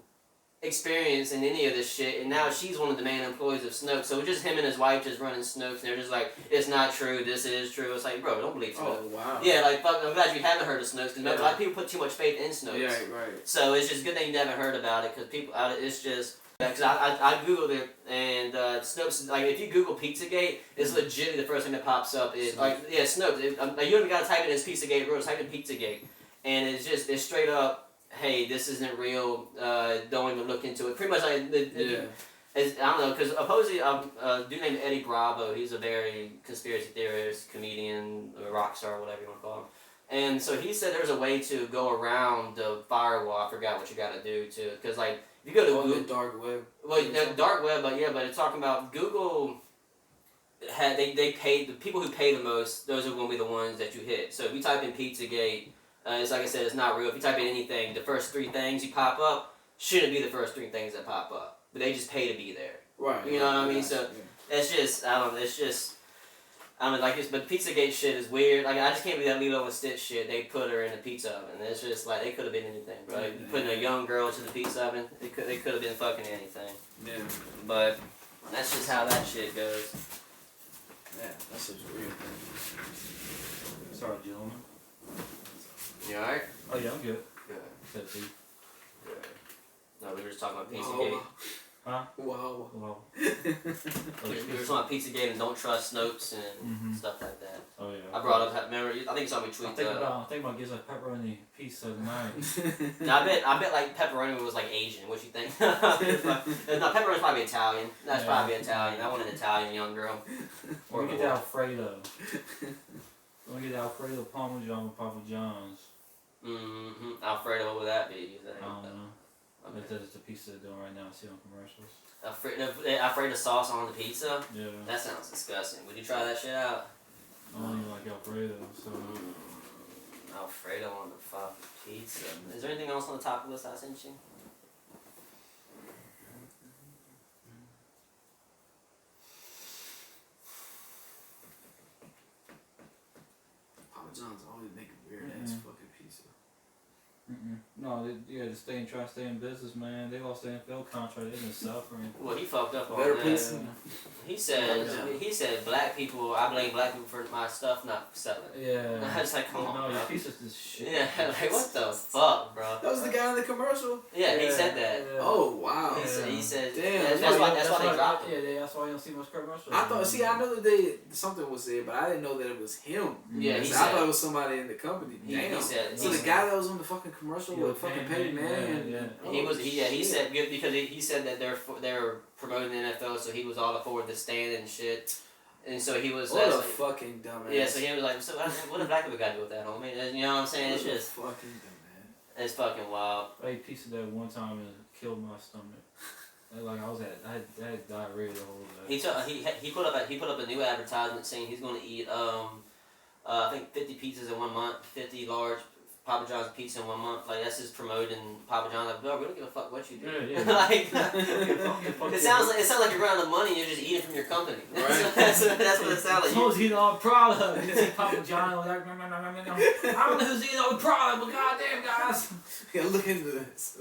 experience in any of this shit, and now she's one of the main employees of Snopes. So it's just him and his wife just running Snopes, and they're just like, it's not true, this is true. It's like, bro, don't believe Snopes. Oh, wow. Yeah, like, fuck, I'm glad you haven't heard of Snopes, because a lot of people put too much faith in Snopes. Yeah, right. So it's just good that you never heard about it, because people, it's just... Because I Googled it, and Snopes, like, if you Google Pizzagate, it's legitimately the first thing that pops up. Is like, yeah, Snopes. You don't even got to type it as Pizzagate, bro. Type in Pizzagate. And it's straight up, hey, this isn't real, don't even look into it. Pretty much, like, I don't know, because opposing, a dude named Eddie Bravo, he's a very conspiracy theorist, comedian, rock star, whatever you want to call him. And so he said there's a way to go around the firewall. I forgot what you got to do to, because, like, you go to Google, the dark web. Well, the dark web, but it's talking about Google. They paid the people who pay the most. Those are going to be the ones that you hit. So if you type in Pizzagate, it's like I said, it's not real. If you type in anything, the first three things you pop up shouldn't be the first three things that pop up. But they just pay to be there. Right. You know what I mean? So it's just I don't know. It's just. I mean, like this, but Pizzagate shit is weird. Like, I just can't believe that Lilo and Stitch shit. They put her in a pizza oven. It's just like, they could have been anything, bro. Like, putting a young girl into the pizza oven, they could have been fucking anything. Yeah. But that's just how that shit goes. Yeah, that's such a weird thing. Sorry, gentlemen. You alright? Oh yeah, I'm good. Good. Good. No, we were just talking about Pizzagate. Huh? Wow. We were talking about Pizzagate and don't trust Snopes and stuff like that. Oh yeah. I brought up. Remember? I think you saw me tweet. I think about getting a pepperoni pizza tonight. No, I bet like pepperoni was like Asian. What you think? No, pepperoni's probably Italian. That's probably Italian. I want an Italian young girl. Or we get the Alfredo. We get the Alfredo Parmesan with Papa John's. Alfredo, what would that be? You think? I don't know. I bet that's the pizza they're doing right now. I see on commercials. Alfredo sauce on the pizza? Yeah. That sounds disgusting. Would you try that shit out? I don't even like Alfredo, so... Alfredo on the fucking pizza. Is there anything else on the top of the list I sent you? Papa John's always making weird-ass fucking pizza. No, to try to stay in business, man. They lost the NFL contract. They've been suffering. Well, he fucked up on Better that. pizza. He said black people. I blame black people for my stuff not selling. Yeah. I was like, come on, no, bro. your pizza's this shit. Yeah, like what the fuck, bro? That was the guy in the commercial. Yeah, he said that. Yeah. Oh wow. He said. Damn. That's why they dropped him. Yeah, that's why you don't see much commercials. I thought. See, I know that something was said, but I didn't know that it was him. Yeah, he said. I thought it was somebody in the company. Damn. He said. So the guy that was on the fucking commercial with fucking Petty Man. Yeah. He said good because he said that they're promoting the NFL, so he was all for the stand and shit. And so he was. What a fucking dumbass. Yeah, so he was like, so what did black people got to do with that, homie? You know what I'm saying? It's just fucking dumbass. It's fucking wild. I ate pizza that one time and it killed my stomach. Like I had diarrhea the whole day. He put up a new advertisement saying he's going to eat I think 50 pizzas in 1 month, 50 large Papa John's pizza in 1 month. Like that's just promoting Papa John's. Like, bro, we don't give a fuck what you do. Yeah. Like it sounds like you're running out of money and you're just eating from your company. Right. that's what it sounds like. Who's eating all the product? You see Papa John like, I don't know who's eating all the product, but goddamn guys. Yeah, look into this.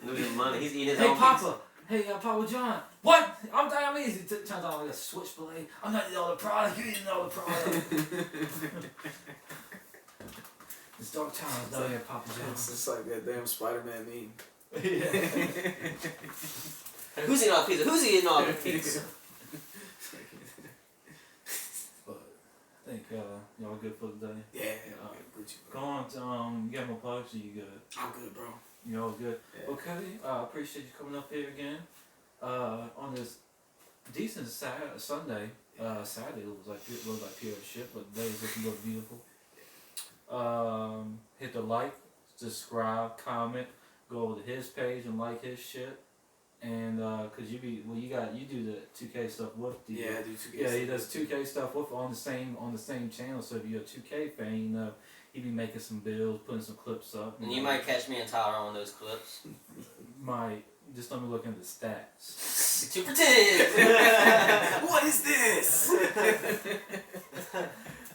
Losing money. He's eating his Hey own Papa. Hey Papa John. What? I'm Taiwanese. He turns on like a switchblade. I'm not eating all the product. You eating all the product. It's dark times down here, Papa John. It's just like that damn Spider-Man meme. Yeah. Who's eating all the pizza? Who's eating all the pizza? But I think y'all good for the day. Yeah, Gucci, Go bro. on to, you got more plugs or you good? I'm good, bro. You all good? Yeah. Okay, I appreciate you coming up here again. On this decent Sunday. Saturday looked like pure shit, but today's looking real beautiful. Hit the like, subscribe, comment, go over to his page and like his shit. And cause you do the 2K stuff with the Yeah, I do 2K. yeah, he does 2K stuff with on the same channel. So if you're a 2K fan, you know he be making some builds, putting some clips up. And you might catch me and Tyler on those clips. Might just let me look into the stats. Super 10! What is this?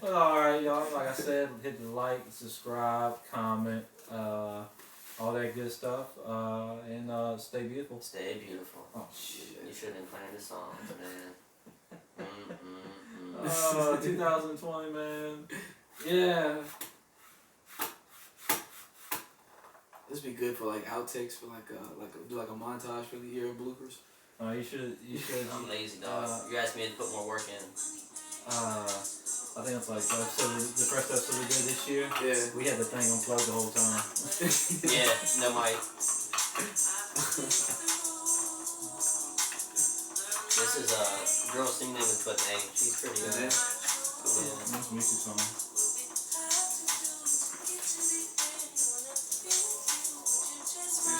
Well, alright, y'all. Like I said, hit the like, subscribe, comment, all that good stuff, and stay beautiful. Stay beautiful. Oh shit! You should have been playing the songs, man. 2020, man. Yeah. This would be good for like outtakes for do a montage for the year of bloopers. You should. I'm lazy, dog. You're asking me to put more work in. I think it's like the first episode we did this year. Yeah. We had the thing unplugged the whole time. Yeah, no mic. This is a girl singing with But Name. She's pretty good. Yeah. That's a music song.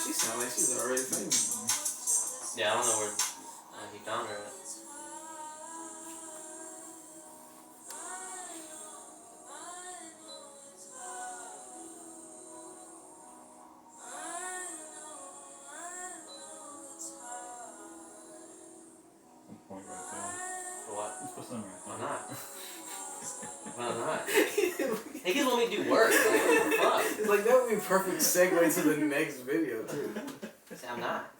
She sounds like she's already famous. Yeah, I don't know where he found her. Point right there. For what? Let's put something right Why there. not? Why not? They just want me to do work. Like, what the fuck? It's like that would be a perfect segue to the next video too. Say I'm not.